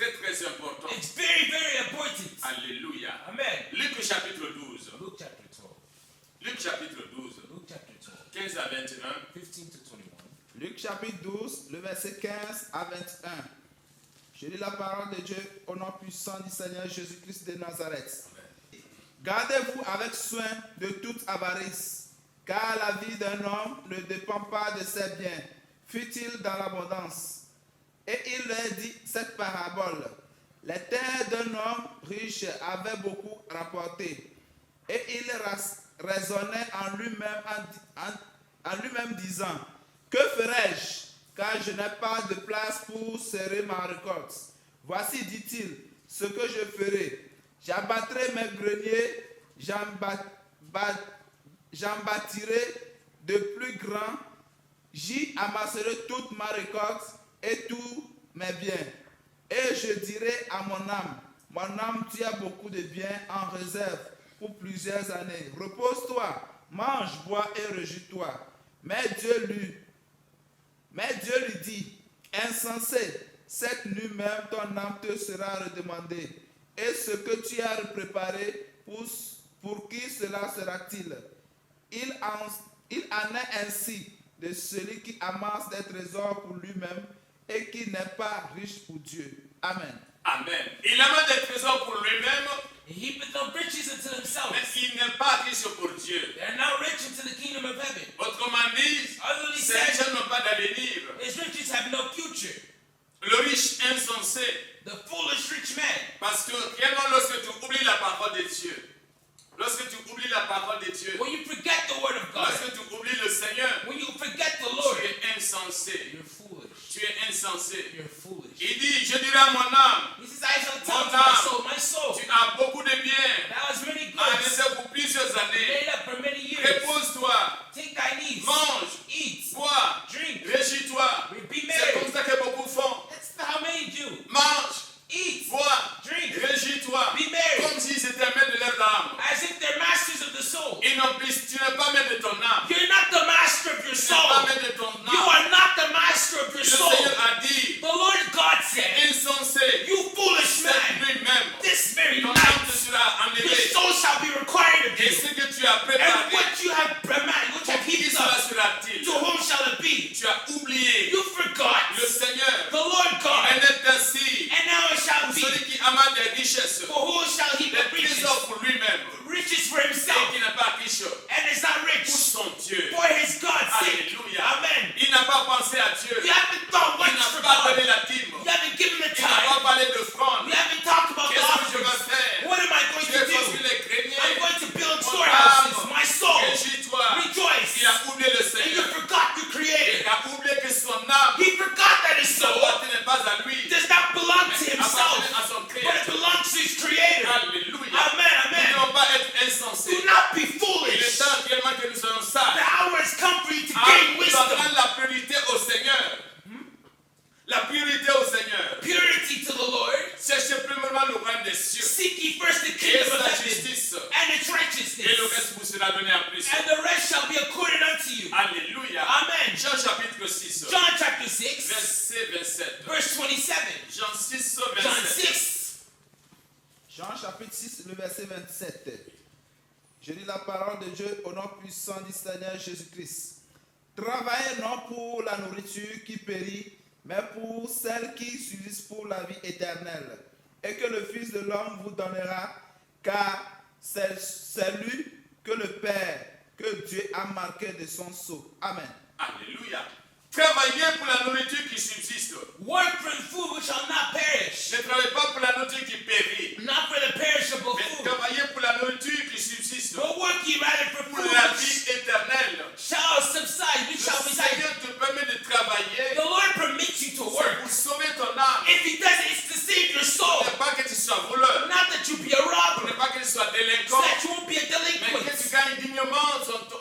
très très important. It's very, very important. Alléluia. Amen. Luc chapitre 12. Luke chapter 12. Luc chapitre 12. Luke chapter 12. 15 à 21. 15 to 21. Luc chapitre 12, le verset 15 à 21. Je lis la parole de Dieu au nom puissant du Seigneur Jésus-Christ de Nazareth. Gardez-vous avec soin de toute avarice, car la vie d'un homme ne dépend pas de ses biens, fut-il dans l'abondance. Et il leur dit cette parabole. Les terres d'un homme riche avaient beaucoup rapporté, et il raisonnait en lui-même disant, que ferai-je, car je n'ai pas de place pour serrer ma récolte. Voici, dit-il, ce que je ferai. J'abattrai mes greniers, j'en bâtirai de plus grands, j'y amasserai toute ma récolte et tous mes biens. Et je dirai à mon âme, tu as beaucoup de biens en réserve pour plusieurs années. Repose-toi, mange, bois et réjouis-toi. Mais Dieu lui dit, insensé, cette nuit même ton âme te sera redemandée. Et ce que tu as préparé, pour qui cela sera-t-il? Il en est ainsi de celui qui amasse des trésors pour lui-même et qui n'est pas riche pour Dieu. Amen. Amen. Il amasse des trésors pour lui-même, He heapeth up riches unto mais themselves. il n'est pas riche pour Dieu. They are not rich into the kingdom of heaven. Autrement dit, Otherly ces said, gens n'ont pas d'avenir. his riches have no future. Le riche insensé, The foolish rich man. parce que réellement lorsque tu oublies la parole de Dieu, lorsque tu oublies la parole de Dieu, When you forget the word of God, lorsque tu oublies le Seigneur, when you forget the tu Lord, es insensé. you're foolish. Tu es insensé. You're foolish. Il dit, je dirai à mon âme, He says, I shall tell Mon to my soul, tu as beaucoup de biens, thou hast many en goods, réserve pour plusieurs années. laid up for many years. Repose-toi, Take thy needs, mange, eat, bois, drink, réjouis-toi. be C'est merry. comme ça que beaucoup font. That's how many do. Mange, Eat, bois, drink, réjouis-toi. be merry. Comme s'ils étaient maîtres de leur âme. As if they're masters of the soul. Tu n'es pas maître de ton âme. You're not the master of your Tu n'es pas soul. maître de ton You âme. are not the master of your Le soul. Seigneur a dit, The Lord God said, insensé, you foolish cette man, nuit même, this very ton âme te night, sera your enlevée. soul shall be required of Et you. ce que tu as And préparé, what you have prepared, what you have qui heaped cela up, sera-t-il? to whom shall it be? Tu as oublié You forgot le Seigneur. the Lord God, Elle est ainsi. and now it shall Pour be. celui qui amasse des richesses, For who shall heap des up riches? trésors pour lui-même, Riches for et himself, qui n'est pas riche and is not pour rich son Dieu. for his God's sake. Alléluia. Amen. Il n'a pas pensé à Dieu. You haven't thought Il much n'a for pas donné God. la dîme. You haven't given the Il n'a pas time. parlé d'offrande. You haven't talked about the Qu'est-ce que je vais offerings. faire? What am I going Je to vais do? construire les I'm greniers. going to build Mon storehouses. âme, My soul, réjouis-toi. rejoice. Il a oublié le And you Seigneur. forgot the Il Creator. a oublié que son âme He forgot that his ne soul appartenait pas à lui, does not belong to mais himself, appartenait à son but it Créateur. belongs to his Creator. Alléluia. Amen, Nous ne amen. devons pas être insensés. Do not be Il foolish. est temps réellement que nous soyons The sages. hour has come for you to gain En wisdom. donnant la priorité au Seigneur. La priorité au Seigneur. Purity to the Lord. Cherchez premièrement le royaume des cieux Seek ye first the et kingdom of sa heaven justice, and its et le righteousness, reste vous sera donné en plus. and the rest shall be accorded unto you. Alléluia. Amen. Jean chapitre 6, John chapter 6, verset 27. verse 27. Jean 6, John 27. 6. Jean chapitre 6, le verset 27. Je lis la parole de Dieu au nom puissant du Seigneur Jésus-Christ. Travaillez non pour la nourriture qui périt, mais pour celle qui subsiste pour la vie éternelle, et que le Fils de l'homme vous donnera, car c'est lui que le Père, que Dieu a marqué de son sceau. Amen. Alléluia. Travaillez pour la nourriture qui subsiste. Work for the food which shall not perish, Ne travaillez pas pour la nourriture qui périt, not for the perishable mais food, travaillez pour la nourriture qui subsiste, but work ye rather for pour food la which vie éternelle. shall subside, which Le shall reside. Seigneur te permet de travailler The Lord permits you to c'est work. pour sauver ton âme. If He does it, it's to save your soul. Ce n'est pas que tu sois voleur, Not that you be a ce robber, n'est pas que tu sois so délinquant, that you won't be a mais que tu delinquent, gagnes dignement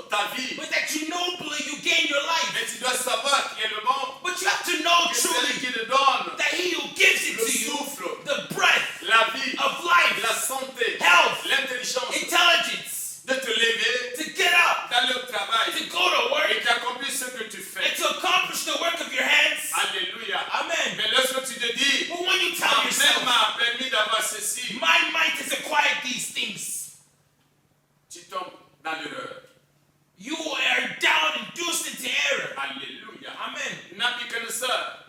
ta vie. but that you nobly you gain your life. Mais tu dois savoir réellement But you have to know que celui truly qui te donne that He who gives it le to you, souffle, the breath la vie, of life, la santé, health, l'intelligence intelligence, de te lever, to get up, d'aller au travail to go to work, et d'accomplir ce que tu and fais. to accomplish the work of your hands. Alléluia. Amen. Mais lorsque tu te dis, But when you tell ma main yourself, divine might has acquired these things. tu tombes dans l'erreur. You are down, induced into error. Alléluia. Amen. Nabuchodonosor,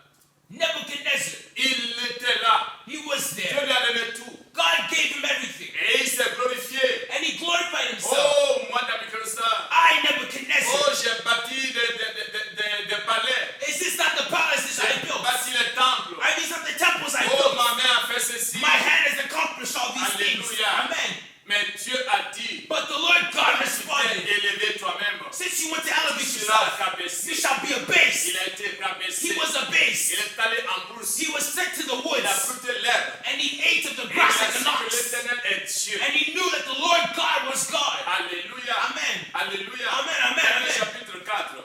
Nebuchadnezzar, il était là. he was Dieu there. lui a donné tout. God gave him everything. Et il s'est glorifié. And he glorified himself. Oh, moi, Nabuchodonosor. I, Nebuchadnezzar. Oh, j'ai bâti des palais. Is this not the palaces I J'ai built? bâti les temples. Are these not the temples I Oh, built? ma main a fait ceci. My hand has accomplished all these things. Alléluia. Amen. Mais Dieu a dit, But the Lord God quand tu t'es responded, élevé toi-même, since you want to tu elevate seras yourself, you rabaissé. shall be abased. Il a été rabaissé. He was Il abased. est allé en brousse. He was sent to the Il a woods, brouté l'herbe. and he ate of the Et il grass a like su an que ox. l'Éternel est Dieu. And he knew that the Lord God was God. Alléluia. Amen. Alléluia. Amen, amen, Daniel amen. chapitre 4.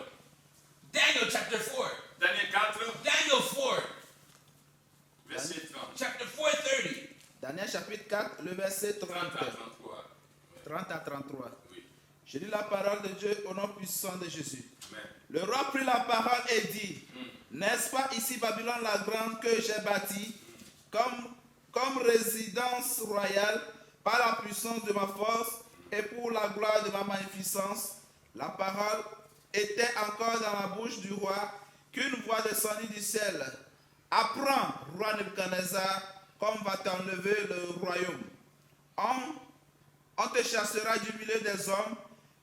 Daniel chapter 4. Daniel 4, Daniel 4. verset 30. Chapter 4:30. Daniel chapitre 4, le verset 30 30, à 33. 30 à 33. Oui. Je lis la parole de Dieu au nom puissant de Jésus. Amen. Le roi prit la parole et dit, n'est-ce pas ici Babylone la grande que j'ai bâtie comme résidence royale par la puissance de ma force et pour la gloire de ma magnificence? La parole était encore dans la bouche du roi qu'une voix descendit du ciel. Apprends, roi Nebuchadnezzar, comme va t'enlever le royaume. On te chassera du milieu des hommes.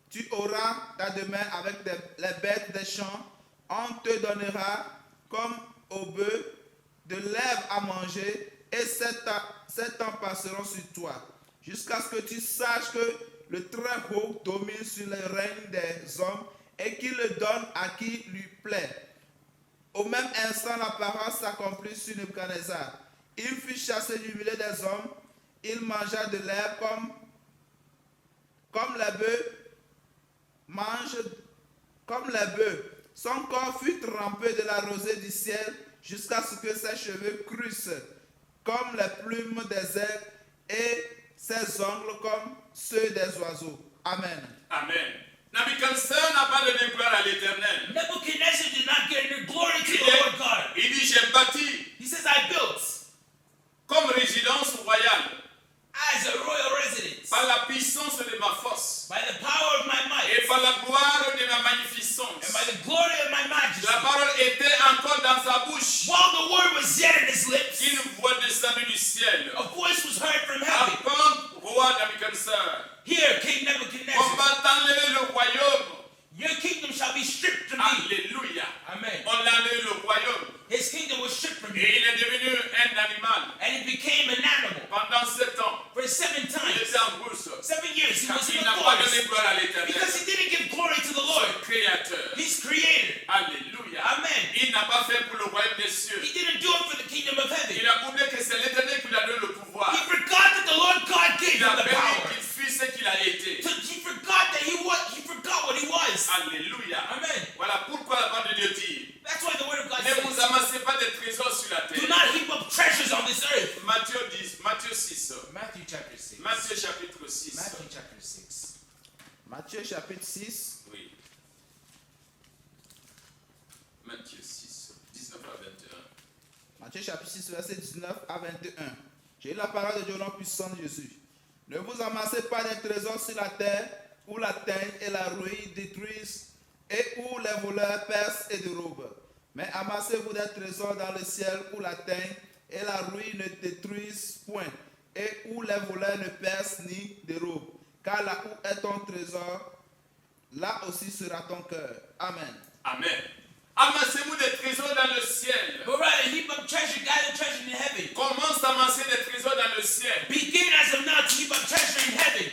Tu auras ta demeure avec les bêtes des champs. On te donnera comme au bœuf de l'herbe à manger, et 7 ans passeront sur toi, jusqu'à ce que tu saches que le Très-Haut domine sur le règne des hommes et qu'il le donne à qui lui plaît. Au même instant, la parole s'accomplit sur Nebuchadnezzar. Il fut chassé du milieu des hommes. Il mangea de l'herbe comme les bœufs mangent, comme les bœufs. Son corps fut trempé de la rosée du ciel jusqu'à ce que ses cheveux crussent comme les plumes des aigles et ses ongles comme ceux des oiseaux. Amen. Amen. Nabuchodonosor n'a pas donné gloire à l'Éternel. Nebuchadnezzar did not get any glory to the Lord God. Il dit, j'ai bâti He says, I built comme résidence royale as a royal residence par la puissance de ma force by the power of my might et par la gloire de ma and magnificence. by the glory of my majesty. La parole était encore dans sa bouche. While the word was yet in his lips, Une voix descendue du ciel. a voice was heard from heaven. Apprends, roi Nabuchodonosor, Here, King Nebuchadnezzar, on va t'enlever le royaume. your kingdom shall be stripped from me. Alléluia. Amen. On l'a enlevé le royaume. His kingdom was stripped from Et me, il est devenu un animal. and he became an animal. Pendant 7 ans, For 7 il times, était en bourse. 7 years, he was in Il the n'a pas donné forest gloire à l'Éternel. because he didn't give glory to the Lord, Son créateur. his creator. Alléluia. Amen. Il n'a pas fait pour le royaume des cieux. He didn't do it for the kingdom of heaven. Il a oublié que c'est l'Éternel qui lui a donné le pouvoir. He forgot that the Lord God gave Il him a the permis power. qu'il fût ce qu'il a été. He forgot that he forgot what he was. Alléluia. Amen. Voilà pourquoi la parole de Dieu dit, That's why the word of God ne vous says, amassez pas de trésors sur la do terre. not heap up treasures on this earth. Matthieu 10, Matthieu 6. Matthew chapter 6. Matthieu chapitre 6. Matthew chapter 6. Matthieu chapitre 6, Oui. Matthieu 6, 19 à 21. Matthieu chapitre 6, verset 19 à 21. J'ai eu la parole de Dieu au nom puissant de Jésus. Ne vous amassez pas des trésors sur la terre où la teigne et la rouille détruisent et où les voleurs percent et dérobent. Mais amassez-vous des trésors dans le ciel où la teigne et la rouille ne détruisent point et où les voleurs ne percent ni dérobent. Car là où est ton trésor, là aussi sera ton cœur. Amen. Amen. Amassez-vous des trésors dans le ciel. But rather heap up treasure, gather treasure in heaven. Commence à amasser des trésors dans le ciel. Begin as of now to heap up treasure in heaven.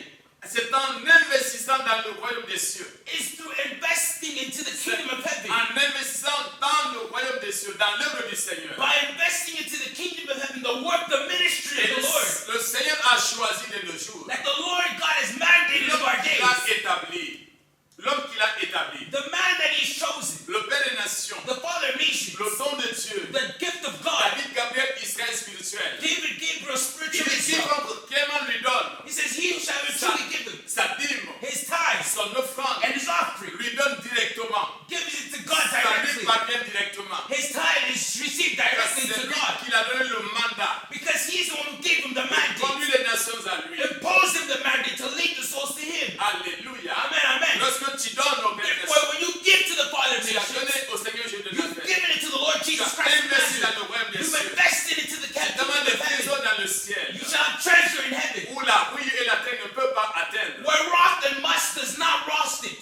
C'est en investissant dans le royaume des cieux. It's through investing into the kingdom of heaven. En investissant dans le royaume des cieux, dans l'œuvre du Seigneur. By investing into the kingdom of heaven, the work, the ministry Et of the Lord. le Seigneur a choisi de nos jours. That the Lord God has mandated of L'homme our qu'il a days. établi. L'homme qu'il a établi. The man that he's chosen. Le Père des nations. The Father of nations. Le don de Dieu. The gift of God. David, Gabriel, Israël spirituel. David Gabriel Il spiritual dit Israel. quiconque Clément lui donne He says, he who shall sa, truly give him sa dîme, his tithes son offrande, and his offering. lui donne directement. Gives it to God Ça lui directly. parvient directement. His tithe is received Parce que directly c'est to lui God. qui a donné le mandat Because he's the one who gave him the de mandate conduire les nations conditions à lui. Impose him the mandate to lead the souls to him. Alléluia. Amen, amen. Lorsque tu donnes au Père des Therefore, cieux, when you give to the Father of tu as donné nations, au Seigneur Jésus de you've Nazareth. given it to the Lord Tu Jesus as Christ of investi dans Nazareth. le royaume des You've cieux. invested into the Tu kingdom demandes des of heaven. trésors dans le ciel. You shall have treasure in heaven. Où la rouille et la terre ne peuvent pas atteindre. Where wrath and rust does not rost it.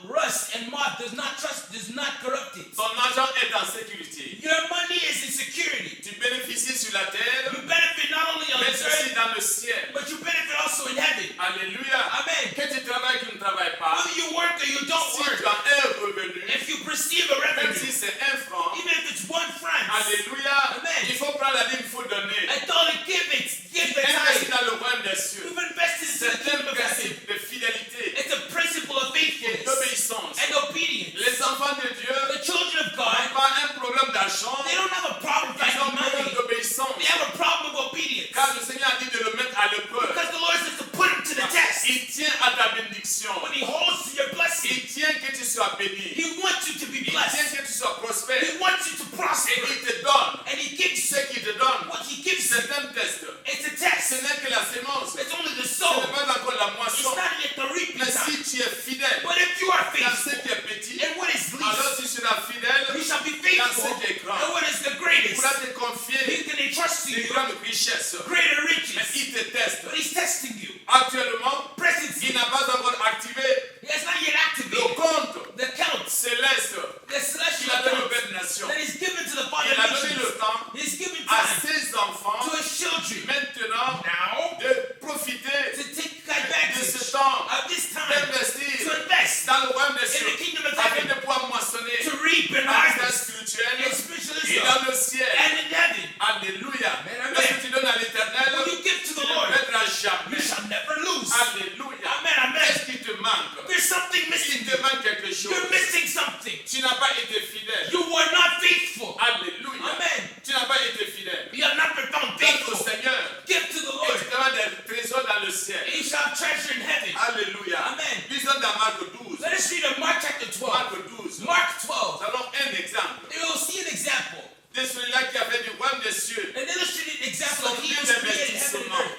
Rust and moth does not corrupt it. Ton argent est en sécurité. Your money is in security. Tu bénéficies sur la terre, You benefit not only on mais this aussi earth, dans le ciel. but you benefit also in heaven. Alléluia. Amen. Que tu travailles, que tu ne travailles pas. Whether you work or you don't Si work, tu as un revenu, if you perceive a même si revenue, c'est 1 franc, even if it's 1 franc, alléluia, Amen. il faut prendre la dîme, il faut donner. I thought to give the Investis tithe. dans le royaume des cieux. You've invested into the C'est un kingdom of heaven. principe de fidélité It's a principle of et faithfulness d'obéissance. and obedience. Les enfants de Dieu The children of n'ont God, pas un problème d'argent, they don't have a problem ils ont un finding problème money. d'obéissance. They have a problem of obedience. Car le Seigneur a dit de le mettre à l'épreuve. Because the Lord says to put him to the test. Il tient à ta bénédiction. When he holds to your blessing, Il tient que tu sois béni. he wants you to be Il tient blessed. que tu sois prospère. He wants you to Et prosper. il te donne. And he gives Ce you qu'il te donne, what he gives c'est you. un test. It's a Ce test. n'est que la sémence. It's only the Ce soul. n'est pas encore la It's moisson. not yet the reaping Mais time. si tu es fidèle But if you are dans ce faithful, qui est petit, and what is alors least, tu seras fidèle you shall be dans faithful. ce qui est grand. And what is the Il greatest, pourra te confier he can entrust to une you grande richesse. greater Mais riches. il te teste. But he's testing you. Actuellement, Presently, il n'a pas encore activé he has not yet le activated compte the count, céleste the qu'il celestial a donné au count Père des Nations. that is given to the Father Il a of donné nations. le temps He's given à time ses enfants to his children maintenant now de profiter to take de advantage ce temps, of this time d'investir to invest dans le royaume des in the cieux kingdom of afin heaven, de pouvoir moissonner to reap and en état harvest spirituel in et spiritualism dans le ciel. and in heaven. Alléluia. Amen, amen. Lorsque tu donnes à l'éternel, When you give to tu the ne Lord, perdras you jamais. shall never lose. Alléluia. Amen, amen. Qu'est-ce qui te manque? There's something missing. Il te manque quelque chose. You're missing something. Tu n'as pas été fidèle. You were not faithful. Alléluia. Amen. Tu n'as pas été fidèle. You have not been found Donne au faithful. Seigneur Give to the et Lord. tu demandes des trésors dans le ciel. And you shall have treasure in heaven. Alléluia. Amen. Lisons dans Marc 12. Let us read in Mark chapter 12. Marc 12. Mark Nous 12. avons un exemple You'll see an example. de celui-là qui a fait du royaume des cieux An illustrated example son of he lieu who created heaven and d'investissement. earth.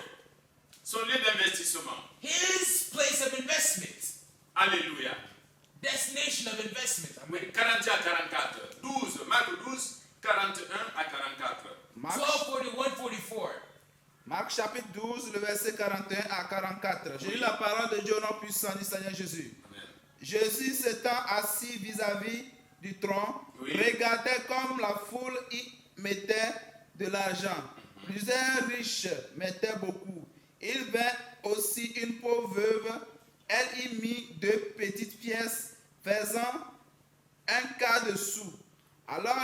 Son lieu d'investissement. His place of investment. Alléluia. Destination of investment. Oui, 41 à 44. 12. Marc 12, 41 à 44. Marc, 12:41-44. Marc chapitre 12, le verset 41 à 44. J'ai lu la parole de Dieu au nom puissant du Seigneur Jésus. Amen. Jésus s'étant assis vis-à-vis du tronc, Oui. regardait comme la foule y mettait de l'argent. Plusieurs riches mettaient beaucoup. Il vint aussi une pauvre veuve. Elle y mit 2 petites pièces faisant un quart de sou. Alors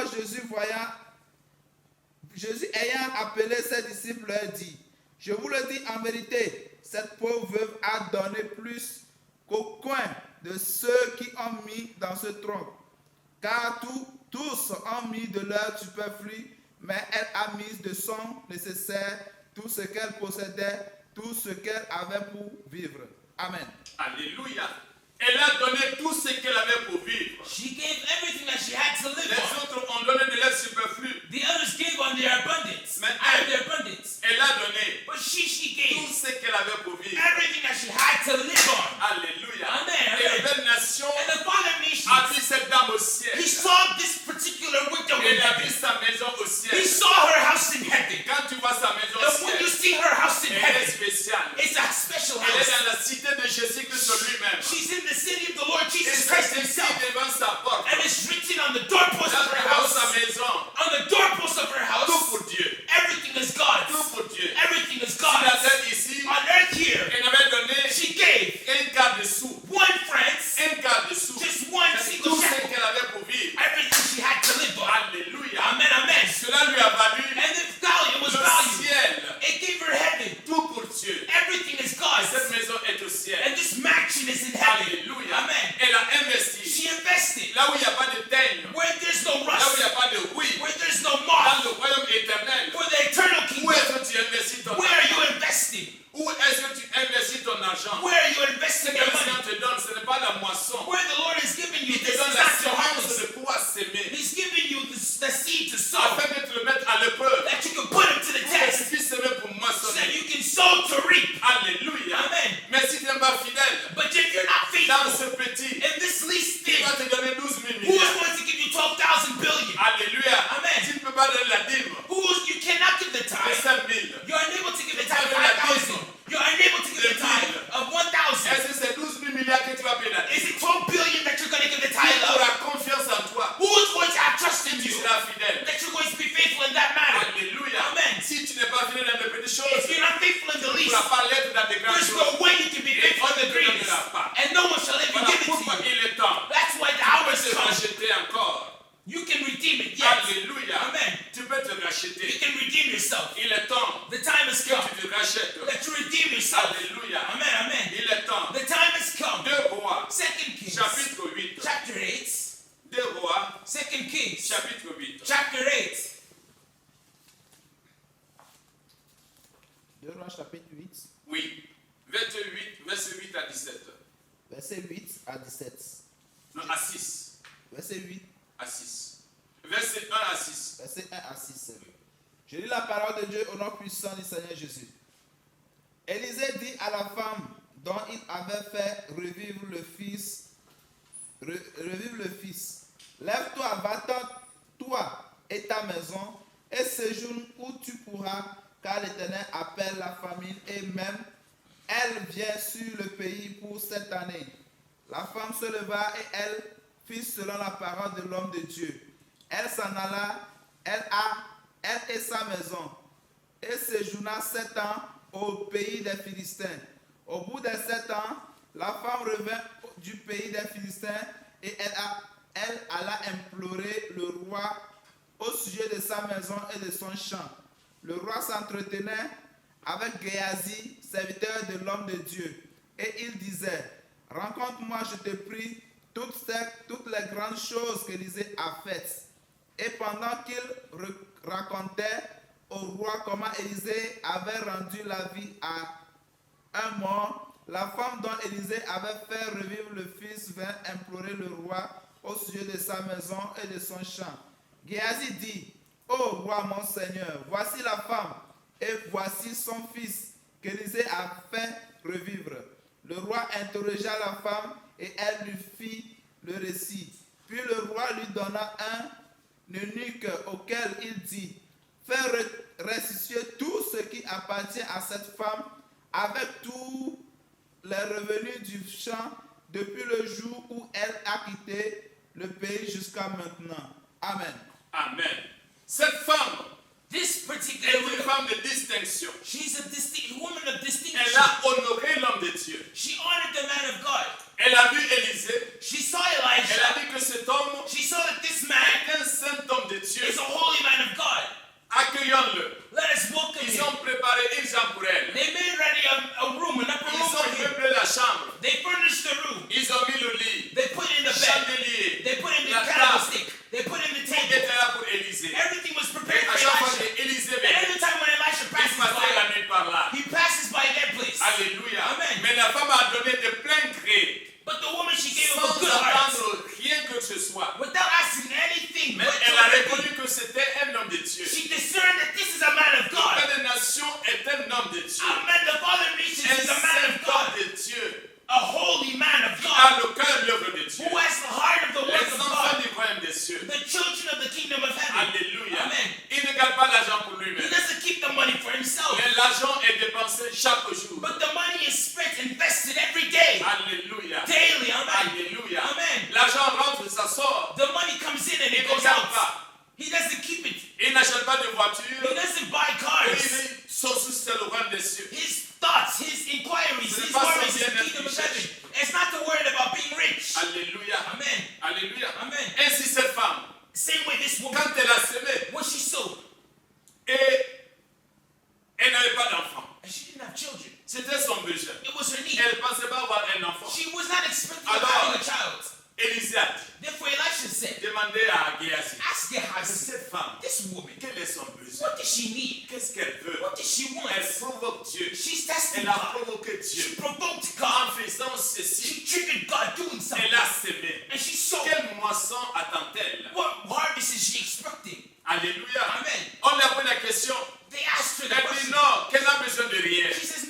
Jésus ayant appelé ses disciples leur dit, je vous le dis en vérité, cette pauvre veuve a donné plus qu'aucun de ceux qui ont mis dans ce tronc. Car tous ont mis de leur superflu, mais elle a mis de son nécessaire, tout ce qu'elle possédait, tout ce qu'elle avait pour vivre. Amen. Alléluia. Elle a donné tout ce qu'elle avait pour vivre. She gave everything that she had to live Les on. autres ont donné de leur superflu. The others gave on their abundance. Mais Out of their abundance. Elle a donné But she tout gave ce qu'elle avait pour vivre. everything that she had to live on. Alléluia. Amen, Et la amen. belle nation And the Father of a nations, vu cette dame au ciel. he saw this particular widow in Elle a vu heaven. sa maison au ciel. He saw her house in heaven. Quand tu vois sa maison au And when you ciel, see her house in elle est heaven, spéciale. it's a special Elle est house. dans la cité de Jésus-Christ lui-même. She's in the city of the Lord Et Jesus c'est Christ écrit himself. devant sa porte. And it's written on the doorpost Là, of her devant sa house. maison. On the doorpost of her Tout house, pour Dieu. everything is God's. Tout pour Dieu. Everything is Sur la God's. terre ici, On earth here, elle avait donné she gave un quart de sou. 1 franc, Un quart de sou. just one C'est single tout ce shekel. qu'elle avait pour vivre. Everything she had to live on. Alléluia. Amen, amen. Cela lui a valu And the value was le value. ciel. It gave her heaven. Tout pour Dieu. Everything is Et God's. cette maison est au ciel. And this mansion is in heaven. Alléluia. Amen. Elle a investi. She invested Là où il n'y a pas de teigne. where there's no Là où il n'y rust, a pas de rouille. where there's no Dans moth, le royaume éternel. for the eternal Où kingdom. est-ce que tu investis ton Where are argent? you investing? Où est-ce que tu investis ton argent? Where are you Ce investing que your le money? Seigneur te donne, ce n'est pas la moisson. Where the Lord is giving you Il te this is donne la not your semence harvest. de pouvoir s'aimer. He's giving you the seed to sow, Afin de te le mettre à l'épreuve. that you can put him to the Pour que tu test, puisses s'aimer pour so moissonner. that sow to reap. Alléluia. Amen. Mais si tu n'es pas fidèle, But if you're not dans ce faithful petit, in this least il thing, va te donner 12 000 who is milliards. going to give you 12,000 billion? Alléluia. Amen. Tu ne peux pas donner la dîme. You cannot give the De tithe. 5 000. You're unable to give the tithe of 5,000. You're unable to give the tithe of 1,000. Est-ce que c'est 12 000 milliards que tu vas payer la dîme? Is it 12 billion that you're going to give the Qui tithe of? aura confiance en toi? Who is going to have trust in Tu you? seras fidèle. That you're going to be faithful in that matter. Alléluia. Amen. Si tu n'es pas fidèle dans les petites choses, If you're not faithful in the tu ne least, pourras pas l'être dans des grandes there's choses. no way you can be faithful in the greatest. And no one shall ever Voilà give it to pourquoi you. il est temps. That's why the Tu hour peux has te come. racheter encore. You can redeem it, yes. Alléluia. Amen. Tu peux te You racheter. can redeem yourself. Il est temps The time has que come tu te rachètes. that you redeem yourself. Alléluia. Amen, amen. Il est temps. The time has come. 2 Rois, 2 Kings, chapitre 8. chapter 8. 2 Rois, 2 Kings, chapitre 8. chapter 8. 2 Rois chapitre 8, Oui. Verset 8 à 17. verset 8 à 17. Non, à 6. Verset 8, À 6. Verset 1 à 6. verset 1 à 6. Je lis la parole de Dieu au nom puissant du Seigneur Jésus. Élisée dit à la femme dont il avait fait revivre le fils, lève-toi, va-t'en, toi et ta maison, et séjourne où tu pourras, car l'Éternel appelle la famine, et même elle vient sur le pays pour cette année. La femme se leva et elle fit selon la parole de l'homme de Dieu. Elle s'en alla, elle et sa maison, et séjourna 7 ans au pays des Philistins. Au bout des 7 ans, la femme revint du pays des Philistins et elle alla implorer le roi au sujet de sa maison et de son champ. Le roi s'entretenait avec Géasi, serviteur de l'homme de Dieu, et il disait: rencontre-moi, je te prie, toutes les grandes choses qu'Élisée a faites. Et pendant qu'il racontait au roi comment Élisée avait rendu la vie à un mort, la femme dont Élisée avait fait revivre le fils vint implorer le roi au sujet de sa maison et de son champ. Géasi dit: ô roi mon Seigneur, voici la femme et voici son fils qu'Élisée a fait revivre. Le roi interrogea la femme et elle lui fit le récit. Puis le roi lui donna un eunuque auquel il dit: fais restituer tout ce qui appartient à cette femme avec tous les revenus du champ depuis le jour où elle a quitté le pays jusqu'à maintenant. Amen. Amen. Cette femme This est particular une woman, femme de distinction. she's a woman of Elle distinction. a honoré l'homme de Dieu. She honored the man of God. Elle a vu Élisée. She saw Elle a Elijah. dit que cet homme She saw that this man est un saint homme de Dieu. is a holy man of God. Accueillons-le. Let us welcome Ils him. ont préparé une chambre pour elle. They made ready a room, an upper Ils room for ont him. meublé la chambre. They furnished the room. Ils ont mis le lit, They put in the bed. chandelier. They put in the La candlestick. They put in the Tout table. était là pour Élisée. Everything was Et prepared à for chaque fois Elisha. que Élisée And venait, every time when Elisha il passes passait la by, nuit par là. he passes by their place. Alléluia. Amen. Mais la femme a donné de plein gré, But the woman, she gave him sans a good heart, attendre rien que ce soit. without asking anything. Mais But elle a reconnu que c'était un homme de Dieu. she discerned that this is a man of Le God. Père des Nations est un homme de Dieu. Amen. The Father of nations Un is a man saint of God. homme de Dieu. A holy man of Qui a God. le cœur de l'œuvre de Dieu. Who has the heart of the work Les of enfants God. du royaume des cieux. The children of the kingdom of heaven. Alléluia. Amen. Il ne garde pas l'argent pour He lui-même. doesn't keep the money for himself. Mais l'argent est dépensé chaque jour. But the money is spent, invested every day. Alléluia. Daily. Amen. Alléluia. Amen. L'argent rentre, ça sort. The money comes in and Il it ne goes garde out. pas. He doesn't keep it. Il n'achète pas de He voiture. doesn't buy Et cars. son souci, c'est le royaume des cieux. His thoughts, his inquiries, Ce n'est his pas son worries is the bien-être kingdom of qu'il heaven. cherche. It's not the word about being rich. Alléluia. Amen. Alléluia. Amen. Ainsi, cette femme, Same way this woman, quand elle a semé when she sowed, et elle n'avait pas d'enfant, and she didn't have children. c'était son besoin. It was her need. Elle ne pensait pas avoir un enfant. She was not expecting of Alors, having a child. Élisée a dit, Therefore, Elisha said, demandez à Géasi, ask Gehazi, cette femme, this woman, quel est son besoin? what does she need? Qu'est-ce qu'elle veut? What does she want? Elle provoque Dieu. She's testing Elle a God. provoqué Dieu. She provoked En God. faisant ceci, She triggered God doing something. elle a semé. And she sowed. Quelle moisson attend-elle? What harvest is she expecting? Alléluia. Amen. On lui a posé la question. They asked her the Elle dit question. non, qu'elle n'a besoin de rien. She says,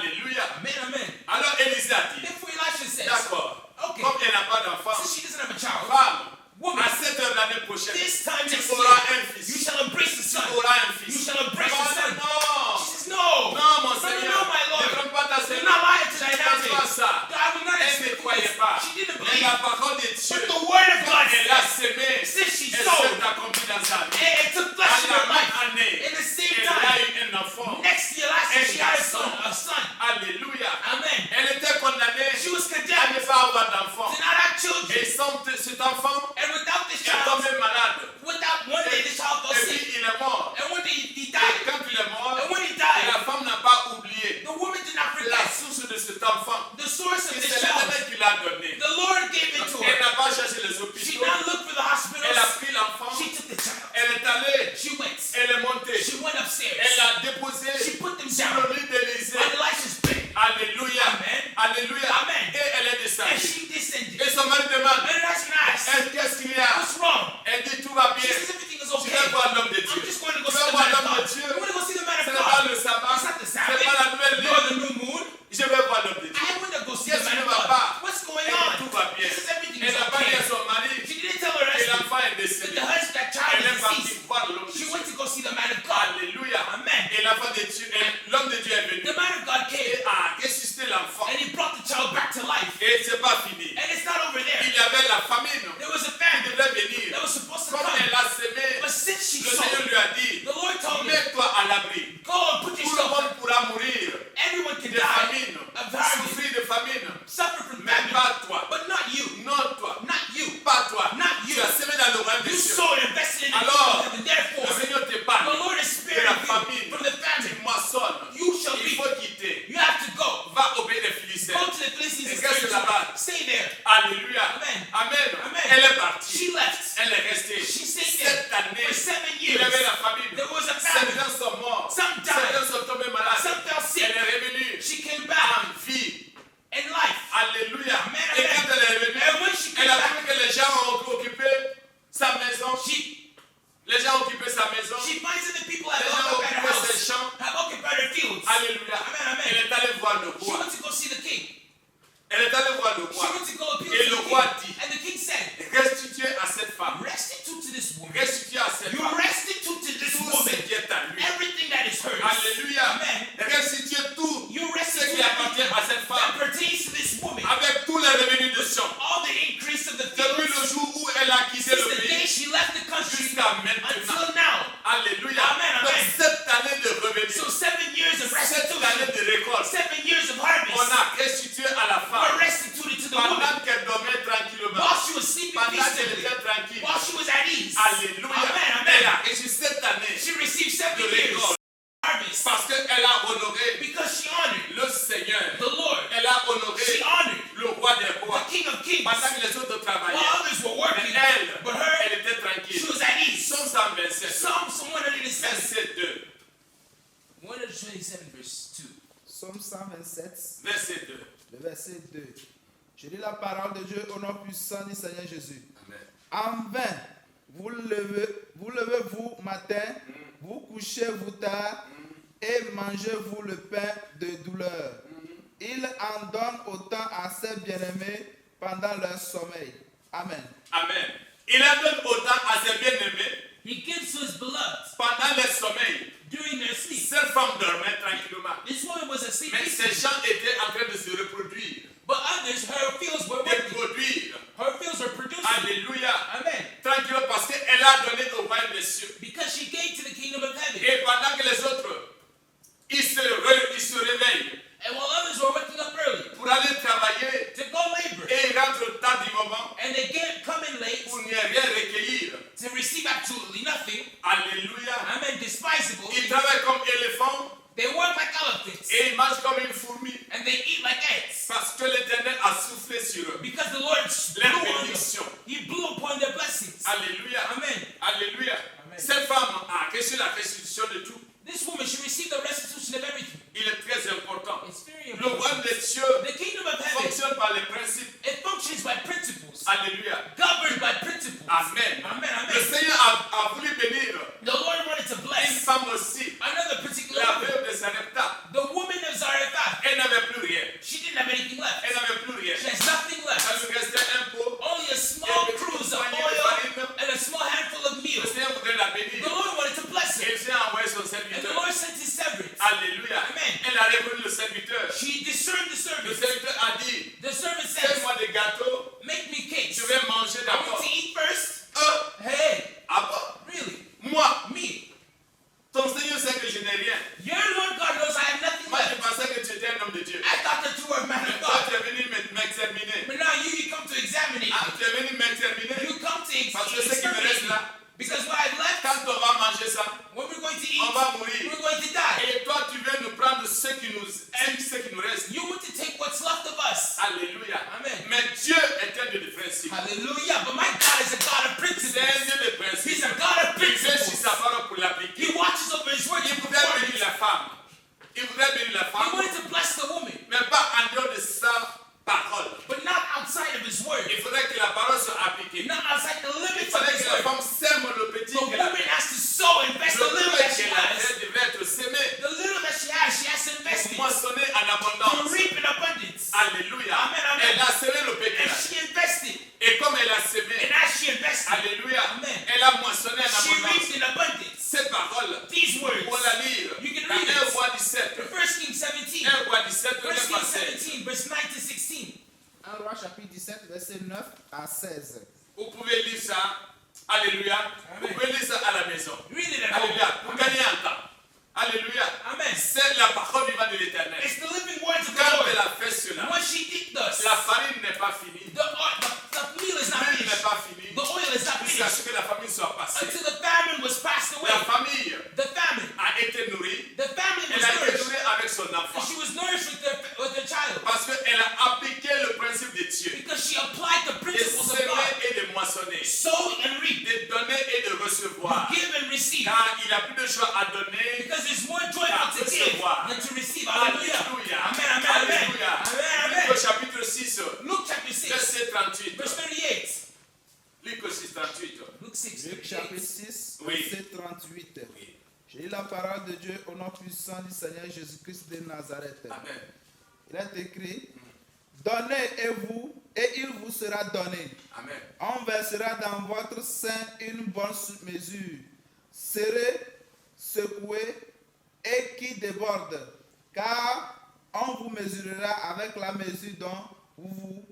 Alléluia. Amen, amen. Alors Élisée a dit, Therefore Elisha says, d'accord, okay, comme elle n'a pas d'enfant, since she doesn't have a child, femme, woman, à cette heure l'année prochaine, this time tu next auras year, un you fils. shall embrace the Tu son. auras un You fils. shall embrace the son. Non, She says, no. non, mon No, Seigneur, my ne Lord. trompe pas ta Do Seigneur. not lie to Tu thy ne penses pas handmaid. ça. I will not Elle ne expect croyait this. pas. She didn't Mais believe. la parole de Dieu, But the word of God elle a said, sémé, since she elle sowed, s'est accomplie dans sa vie. it took flesh in À her la life. même année, In the same elle a time, eu un enfant. next year, last year, she had a son. Alléluia. Amen. Elle était condamnée She was à condemned ne pas avoir d'enfant. to not have Et children. sans cet enfant, And without this elle est child, tombée malade. without one day this child fell Et sick. puis il est mort. And one day he Et died. quand il est mort, And when he la died, femme n'a pas oublié the woman did not la forget source de cet enfant. the source of Et this c'est child. l'Éternel qui l'a donné. The Lord gave it to Elle her. n'a pas cherché les She hôpitaux. did not look for the Elle a hospitals. pris l'enfant. She took the child. Elle est allée. She went. Elle est montée. She went upstairs. Elle l'a déposé She put them sur down le lit d'Élysée. on Elisha's bed. Alléluia. Amen. Alléluia. Amen. Et elle est And descendue. she descended. Et son mari demande, And Elisha asked, qu'est-ce qu'il y a? what's wrong? Elle dit, tout va She bien. says everything is Tu okay. vas voir l'homme de I'm Dieu. just going to go Tu see vas the voir man of l'homme de God. Dieu. I want to go see the man Ce of n'est pas God. le sabbat. It's not the Ce n'est pas la Sabbath, nouvelle nor the lune. new moon. Je vais voir l'homme de Dieu. I want to go see the Qu'est-ce man qui of ne va God. pas? What's going Elle dit, on? tout va bien. She says everything Elle is n'a pas dit à okay. son mari She didn't tell her que husband l'enfant est that décédé. that child Elle est is partie deceased. voir l'homme de She Dieu. went to go see the man of God. Alléluia. Amen. Et l'enfant de Dieu, l'homme de Dieu est venu. The man of God Et came a ressuscité l'enfant. and he brought the child back to life. Et c'est pas fini. And it's not over Il there. y avait la famine There was a qui famine devait venir. that was supposed to Comme come. elle a sémé, But since she le saw, Seigneur lui a dit, the Lord told me, mets-toi à l'abri. go and put Tout le yourself. monde pourra mourir Everyone can de die famine, of famine, souffrir de famine. suffer from Mais famine, pas toi. but not you. Non toi. Not you. Pas toi. Not you. Tu as sémé dans le royaume des You cieux. sowed and invested in the Alors, kingdom of heaven. le Therefore, Seigneur te the parle Lord is de sparing la you famine. from the Tu famine. moissonnes. You shall Il reap. faut quitter. You have to go. Va obéir les Philistins. Go to the Philistines Et and reste là-bas. stay there. Alléluia. Amen. Amen. Amen. Elle est partie. She left. Elle est restée. She stayed there Cette année, for 7 il y years. avait la famine. There was a famine. Certains sont morts. Some died. Certains sont tombés malades. Some fell sick. Elle est revenue She came back en vie. in life. Alléluia. Amen, Et amen. quand elle est revenue, And when she came elle a back, trouvé que les gens ont occupé sa maison. Les gens ont occupé sa maison. she finds that the people have Les gens ont occupied her occupé ses house, champs. have occupied her fields. Alléluia. Amen, amen. Elle est allée voir le She roi. went to go see the king. Elle est allée voir le She roi. went to go appeal Et to le the roi king. dit, And the king said, restituez à cette femme. restitute to this woman. Restituez à cette You femme. restitute to this Tout ce woman qui est à lui. everything that is hers. Alléluia. Amen. Restituez tout You ce restitute qui appartient everything à cette that femme. pertains to this woman. Avec tous les revenus de champ. All the increase of the Depuis le fields jour où elle a quitté since le the day pays she left the country jusqu'à maintenant. until now. Alléluia. Amen, Donc amen. cette année de revenus, So 7 years of cette année restitution, de récolte, 7 years of on harvest a restitué à la were femme restituted to the woman pendant qu'elle dormait tranquillement. while she was sleeping Pendant qu'elle peacefully, était tranquille. while she was at ease. Alléluia. Amen, Elle amen. a reçu cette année She received 7 de years récolte of harvest parce qu'elle a honoré because she honored le Seigneur. the Lord. Elle a honoré She honored le roi des the rois. King of Kings Pendant que les autres while travaillaient. others were Mais working. elle, But her, elle était she tranquille. was at ease. Psaume 127, Psalms 107, verset 2. 127 verse 2. Psaume 127, Verset 2. le verset 2. Je lis la parole de Dieu au nom puissant du Seigneur Jésus. Amen. En vain, vous matin, vous couchez-vous tard, et mangez-vous le pain de douleur. Il en donne autant à ses bien-aimés pendant leur sommeil. Amen. Amen. Il en donne autant à ses bien-aimés He gives to his beloved pendant leur sommeil. during their sleep. Cette femme dormait tranquillement. This woman was asleep, Mais ces gens étaient en train de se reproduire, but others, her fields were de working. produire. Her fields were producing. Alléluia. Amen. Tranquillement parce qu'elle a donné au royaume des cieux. Because she gave to the kingdom of heaven. Et pendant que les autres, ils se réveillent And while others were waking up early pour aller travailler to go labor, et ils rentrent tardivement and they come in late pour n'y rien recueillir. to receive absolutely nothing. Alléluia. Amen. Despisable. Ils travaillent comme éléphants They work like elephants et ils mangent comme une fourmi and they eat like ants. parce que l'Éternel a soufflé sur eux. Because the Lord blew Les on them. bénédictions. He blew upon their blessings. Alléluia. Amen. Alléluia. Amen. Cette femme a reçu la restitution de tout. This woman, she received the restitution of everything. Il est très important. It's very Le royaume important. des cieux The kingdom of heaven, fonctionne par les principes. it functions by principles. Alléluia. Governed by principles. Amen. Amen, amen. Le Seigneur a voulu bénir The Lord wanted to une bless femme aussi, another particular la woman, veuve de Sarepta. the woman of Zarephath. Elle a reconnu le serviteur. She discerned the Le servant. serviteur a dit, The servant says, fais-moi des gâteaux, make me cakes. je vais manger I want d'abord. to eat first. Hey, Hey, ah bon? really? Moi, Me? ton Seigneur sait que je n'ai rien. Your Lord God knows I have nothing Moi, je left. pensais que tu étais un homme de Dieu. I thought that you were a man Mais of toi, God. tu es venu m'examiner. But now you come to examine it. Ah, tu es venu m'examiner. You come to Parce que ce qui me examine reste it. là, Because what I've left, quand on va manger ça, when we're going to on eat, va mourir. we're going to die. Et toi, tu viens nous prendre ce qui nous reste. You want to take what's left of us. Alléluia. Amen. Mais Dieu est un Dieu de principe. Hallelujah. But my God is a God of C'est un principles. Dieu de principe. He's a God of Il veut sur principles. sa parole pour l'appliquer. He watches over his word to Il voudrait perform bénir it. la femme. Il voudrait bénir la He femme. wanted to bless the woman, Mais pas en dehors de sa parole. but not outside of his word. Il faudrait que la parole soit appliquée. Not outside the Il limits of faudrait his que la word. femme sème le petit The qu'elle a. woman has to sow, invest the Le little peu that she qu'elle a has. fait devrait être semé. The little that she has to invest Pour it. moissonner en To abondance. reap in abundance. Alléluia. Amen, amen. Elle a semé le peu And qu'elle a. she invested. Et comme elle a semé, And as she invested, alléluia, Amen. elle a moissonné en she abondance. reaped in abundance. Ces paroles, These words. pour la lire, You can dans read 1 it. roi 17, 1 Kings 17. 1 roi 17, 1 9 Kings à 16. 17, verse 9 to 16. 1 Roi chapitre 17, verset 9 à 16. Vous pouvez lire ça, alléluia, vous Amen. pouvez lire ça à la maison. Read it at home. Alléluia, pour Amen. gagner un temps. Alléluia. Amen. C'est la parole vivante de l'éternel. It's the living words of the Quand Lord. elle a fait cela, When she did thus, la farine n'est pas finie, the meal is not l'huile finished. n'est pas finie, The oil is not jusqu'à finished ce que la famille soit passée. until the famine was passed away. La famille The famine. a été nourrie, The famine elle was a été nourished. nourrie avec son enfant. And she was nourished with their child. Parce qu'elle a appliqué le principe de Dieu. Because she applied the De principles of semer God. et de moissonner. Sow and reap. De donner et de recevoir. Give and receive. Car il a plus de choix à donner. Because it's more joyful to give than to receive. Hallelujah. Alléluia. Amen, amen, amen. Alléluia. Amen, Luc au amen. chapitre 6, Luke chapter 6, verset 38. verse 38. Luc au 6, 38. Luke 6, Luc chapitre 38. 6, Oui. verset 38. Oui. J'ai lu la parole de Dieu au nom puissant du Seigneur Jésus-Christ de Nazareth. Amen. Il est écrit, donnez et il vous sera donné. Amen. On versera dans votre sein une bonne mesure, serrée, secouée et qui déborde, car on vous mesurera avec la mesure dont vous vous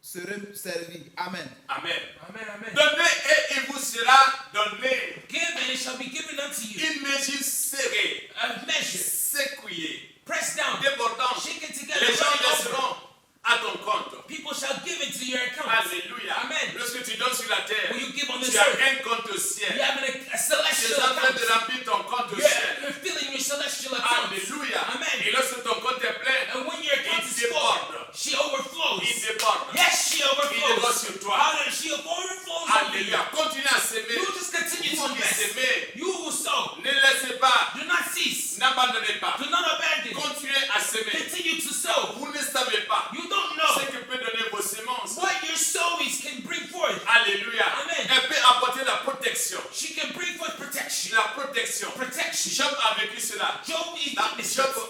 serez servi. Amen. Amen. Amen, amen. Donnez et il vous sera donné. Give and it shall be given unto you. Une mesure serrée, A measure, secouée, pressed down, débordante. shaken together, Les gens running over. laisseront à ton compte. People shall give into your account. Alléluia. Amen. Lorsque tu donnes sur la terre, When you give on this tu as earth, un compte au you ciel. have a Tu es celestial en train de account. remplir ton compte au You're, ciel. you're filling your celestial account. Alléluia. Amen. Et lorsque ton compte est plein, And when your account il is full, déborde. she overflows. Il déborde. Yes, she Il déborde overflows. sur toi. Hallelujah. She overflows over you. Alléluia. Continue à s'aimer. You just continue to Vous qui invest. s'aimez, You who sow. ne laissez pas, Do not cease. n'abandonnez pas. Do not abandon. Continuez à s'aimer. Continue to sow. Vous ne savez pas You don't ce know que peut donner vos semences. what your sowings can bring forth. Alléluia. Amen. Elle peut apporter la protection. She can bring forth protection. La protection. Protection. Job a vécu cela. Job is Dans witness Job this.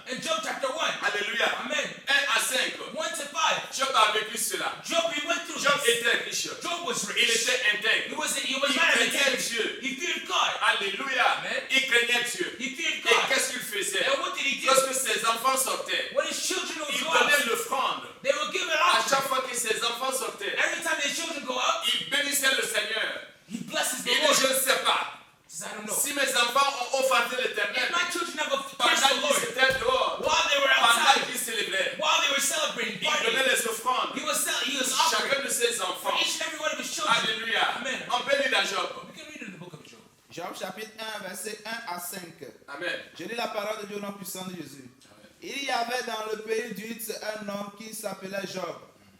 1. In Job chapter 1. Alléluia. Amen. 1 à 5. 1 to 5. Job a vécu cela. Job, he went through Job this. était riche. Job was Il rich. était intègre. He was Il man of craignait integrity. Dieu. He feared God. Alléluia. Amen. Il craignait Dieu. He feared Et God. qu'est-ce qu'il faisait? And what did he do? Lorsque ses enfants sortaient, When his children would il go out, donnait l'offrande. they would give it À off. chaque fois que ses enfants sortaient, Every time their children go out, il bénissait le Seigneur. he blesses the Il dit, Lord. je ne sais pas. He says, I don't know. Si mes enfants ont offensé If l'Éternel, my children have cursed pendant the qu'ils Lord étaient dehors, while they were pendant outside, qu'ils célébraient, while they were celebrating, il donnait partying, les offrandes. he was offering Chacun de ses for enfants. each and every one of his children. Alléluia. Amen. On peut lire dans Job. We can read it in the book of Job. Job chapitre 1, verset 1 à 5. Amen. Je lis la parole de Dieu au nom puissant de Jésus. Amen. Il y avait dans le pays d'Uz un homme qui s'appelait Job.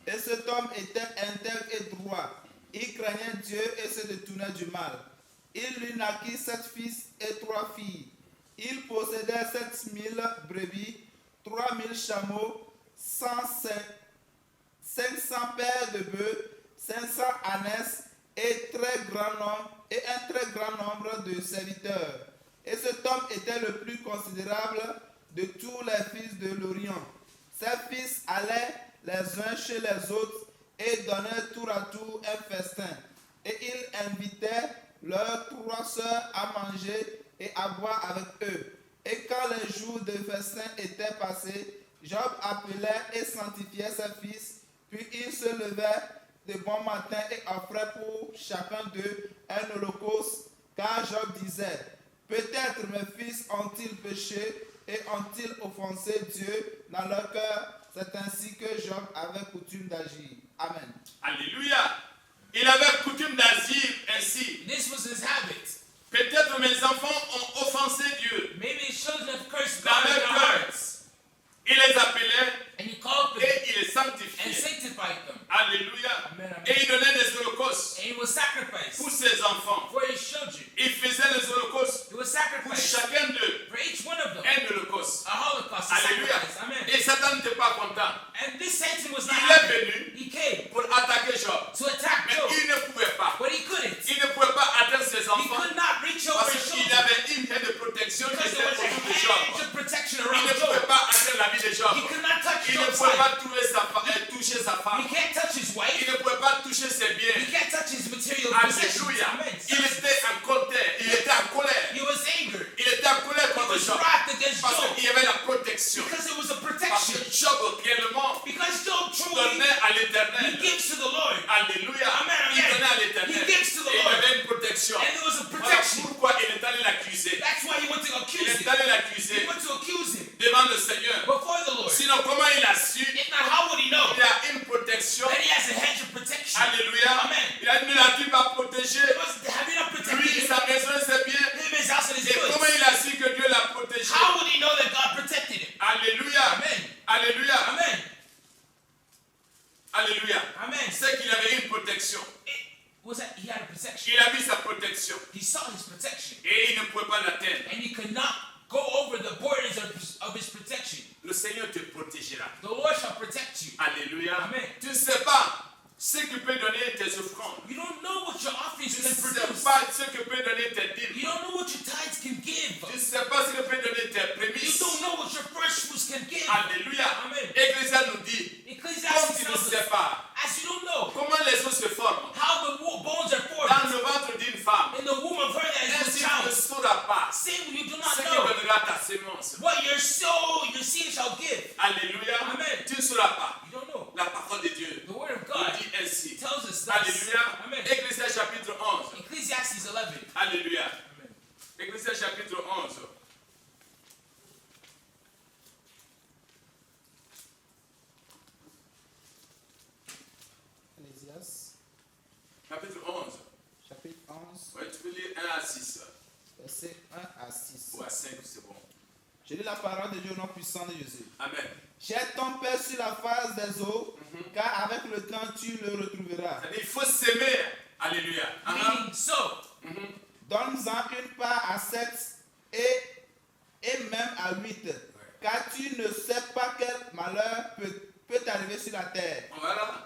Et cet homme était intègre et droit. Il craignait Dieu et se détournait du mal. Il lui naquit 7 fils et 3 filles. Il possédait 7000 brebis, 3000 chameaux, 500 paires de bœufs, 500 ânesses et un très grand nombre de serviteurs. Et cet homme était le plus considérable de tous les fils de l'Orient. Ses fils allaient les uns chez les autres et donnaient tour à tour un festin. Et ils invitaient leurs 3 sœurs à manger et à boire avec eux. Et quand les jours de festin étaient matin et offraient pour chacun d'eux un holocauste, car Job disait, peut-être mes fils ont-ils péché et ont-ils offensé Dieu dans leur cœur. C'est ainsi que Job avait coutume d'agir. Amen. Alléluia. Il avait coutume d'agir ainsi. This was his habit. Peut-être mes enfants ont offensé Dieu Maybe his children have cursed dans God in leur their cœur. hearts. Il les appelait And he called them et il les and sanctifiait. sanctified them. Alléluia. Amen, amen. Et il donnait des holocaustes And he was sacrificed pour ses enfants. for his children. Il faisait les holocaustes He was pour sacrificed chacun d'eux. for each one of them. Un holocauste. A holocaust, a Alléluia. sacrifice. Amen. Et Satan n'était pas content. And this Satan was not Il est happy. venu He came pour attaquer Job. to attack Mais Job, il ne pouvait pas. but he couldn't. Il ne pouvait pas atteindre ses He enfants could not reach over parce his qu'il children avait une haie de protection qui because était there was a autour de hedge Job. of protection Il around ne pouvait Job. pas atteindre la vie de Job. He could not touch Il ne Job's pouvait life. pas toucher sa femme. He can't touch his Il wife. ne pouvait pas toucher ses biens. He can't touch his material possessions. Alléluia. Amen. Il était en colère. Il était en colère. He was angered. Il était en colère He contre was Job. wrath against Parce Job qu'il y avait la protection. because it was a Parce protection. que Job réellement Because Job truly, donnait à he l'éternel. gives to the Lord. Alléluia. Amen, Il amen. donnait à l'éternel. He gives to the Et il Lord. avait une protection. And there was a Voilà protection. pourquoi il est allé l'accuser. That's why he went to Il accuse est him. allé He l'accuser went to accuse him devant le Seigneur. before the Lord. Sinon, comment il a su? If not, how would he know Il a une protection. that he has a hedge of protection? Alléluia. Amen. Il a dit, ne l'as-tu pas protégé? Have you not protected Lui, him? sa maison, c'est bien. Him, his house, and his Et comment goods. il a su que Dieu l'a protégé? How would he know that God protected him? Alléluia. Amen. Alléluia. Amen. Alléluia. Amen. C'est qu'il avait une protection. It was that he had a protection. Il a vu sa protection. He saw his protection, Et il ne pouvait pas l'atteindre. and he could not go over the borders of his protection. Le Seigneur te protégera. The Lord shall protect you. Alléluia. Amen. Tu ne sais pas ce que peut donner tes offrandes. You don't know what your offerings Tu can ne sais produce. pas ce que peut donner tes dîmes. You don't know what your tithes can give. Tu ne sais pas ce que peut donner tes You prémices. don't know what your first fruits can give. Alléluia. Amen. Ecclésias nous dit, comme Ecclesiastes tu ne tells sais us, pas as you don't know comment les os se forment how the bones are dans formed le ventre d'une femme, in the womb of her that is ainsi the tu ne child, sauras pas same you do ce not qui know donnera ta sémence. what your soul, your seed shall give. Alléluia. Amen. Tu ne sauras pas. You don't know. La parole de Dieu The word of nous God dit ainsi. tells us this. Alléluia. Amen. Ecclésias chapitre 11. Ecclesiastes 11. Alléluia. Amen. Ecclésias chapitre 11. Ecclésias, Chapitre 11. chapitre 11, Ouais, tu peux lire 1 à 6. versets 1 à 6. Ou à 5, c'est bon. Je lis la parole de Dieu au nom puissant de Jésus. Amen. Jette ton père sur la face des eaux, car avec le temps tu le retrouveras. C'est-à-dire, il faut s'aimer. Alléluia. Meaning, so, Donne-en une part à 7 et même à 8, car tu ne sais pas quel malheur peut t'arriver sur la terre. Voilà.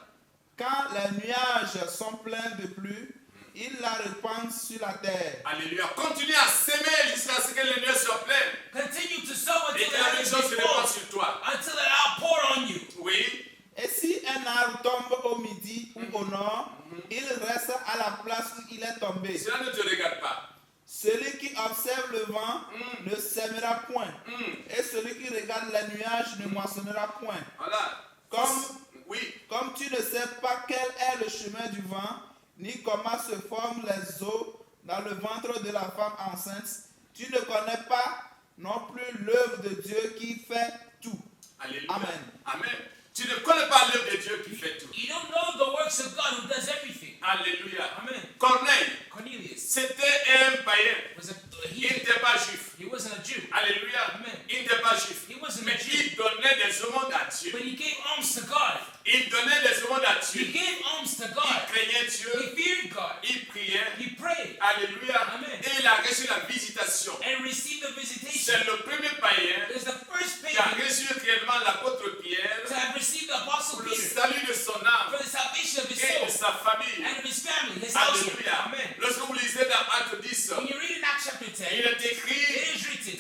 Quand les nuages sont pleins de pluie, ils la répandent sur la terre. Alléluia. Continue à s'aimer jusqu'à ce que les nuages soient pleins. continue to sow Et until que the la heavens bénédiction se be répand full, sur toi. until it outpour on you. Oui. Et si un arbre tombe au midi ou au nord, il reste à la place où il est tombé. Cela ne te regarde pas. Celui qui observe le vent ne sèmera point, et celui qui regarde les nuages ne moissonnera point. Voilà. Oui. Comme tu ne sais pas quel est le chemin du vent, ni comment se forment les eaux dans le ventre de la femme enceinte, tu ne connais pas non plus l'œuvre de Dieu qui fait tout. Alléluia. Amen. Amen. Tu ne connais pas l'œuvre de Dieu qui fait tout. You don't know the works of God who does everything. Alléluia. Amen. Corneille, Cornelius c'était un païen. was a Il he, n'était pas juif. he wasn't a Jew, Alléluia. Amen. Il n'était pas juif. He wasn't Mais a Jew. il donnait des aumônes à Dieu. but he gave alms to God. Il donnait des aumônes à He Dieu. gave alms to Il God. craignait Dieu. He feared God. Il priait. He prayed Alléluia. Amen. Et il a reçu la visitation. and received the visitation. C'est le premier païen Is the first qui a pagan reçu réellement l'apôtre Pierre to have received the apostle pour le Peter salut de son âme for the salvation of his et de soul sa famille. and of his family, his household. Alléluia. Amen. Lorsque vous lisez dans Actes 10, When you read in Acts chapter 10, il est écrit it is written,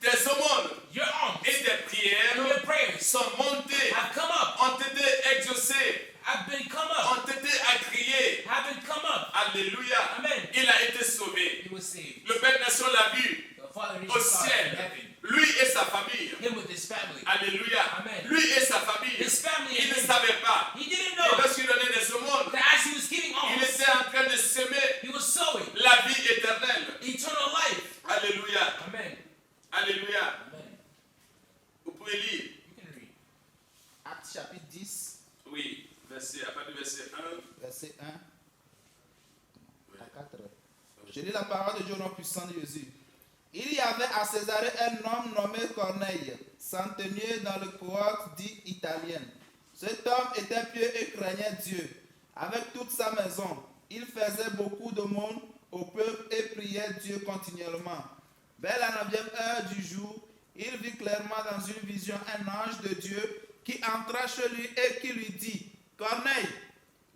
des aumônes your alms et des and prières your prayers sont montées, have come up, ont été exaucées, have been come up, ont été agréées. have been come up. Alléluia. Amen. Il a été sauvé. He was saved. Le Père Nation l'a vu The Father au is God in ciel. heaven. Lui et sa famille. Him with his family. Alléluia. Amen. Lui et sa famille. His family Il and ne him. savait pas. He didn't Et know lorsqu'il donnait des aumônes, that as he was en train de semer He was sowing la vie éternelle. eternal life. Alléluia. Amen. Alléluia. Amen. Vous pouvez lire. You can read. Actes chapitre 10, Oui, à partir du verset 1. verset 1 à 4. Je lis la parole de Dieu au nom puissant de Jésus. Il y avait à Césarée un homme nommé Corneille, centenier dans le cohorte dit italienne. Cet homme était pieux et craignait Dieu. Avec toute sa maison, il faisait beaucoup de monde au peuple et priait Dieu continuellement. Vers la 9e heure du jour, il vit clairement dans une vision un ange de Dieu qui entra chez lui et qui lui dit, « Corneille !»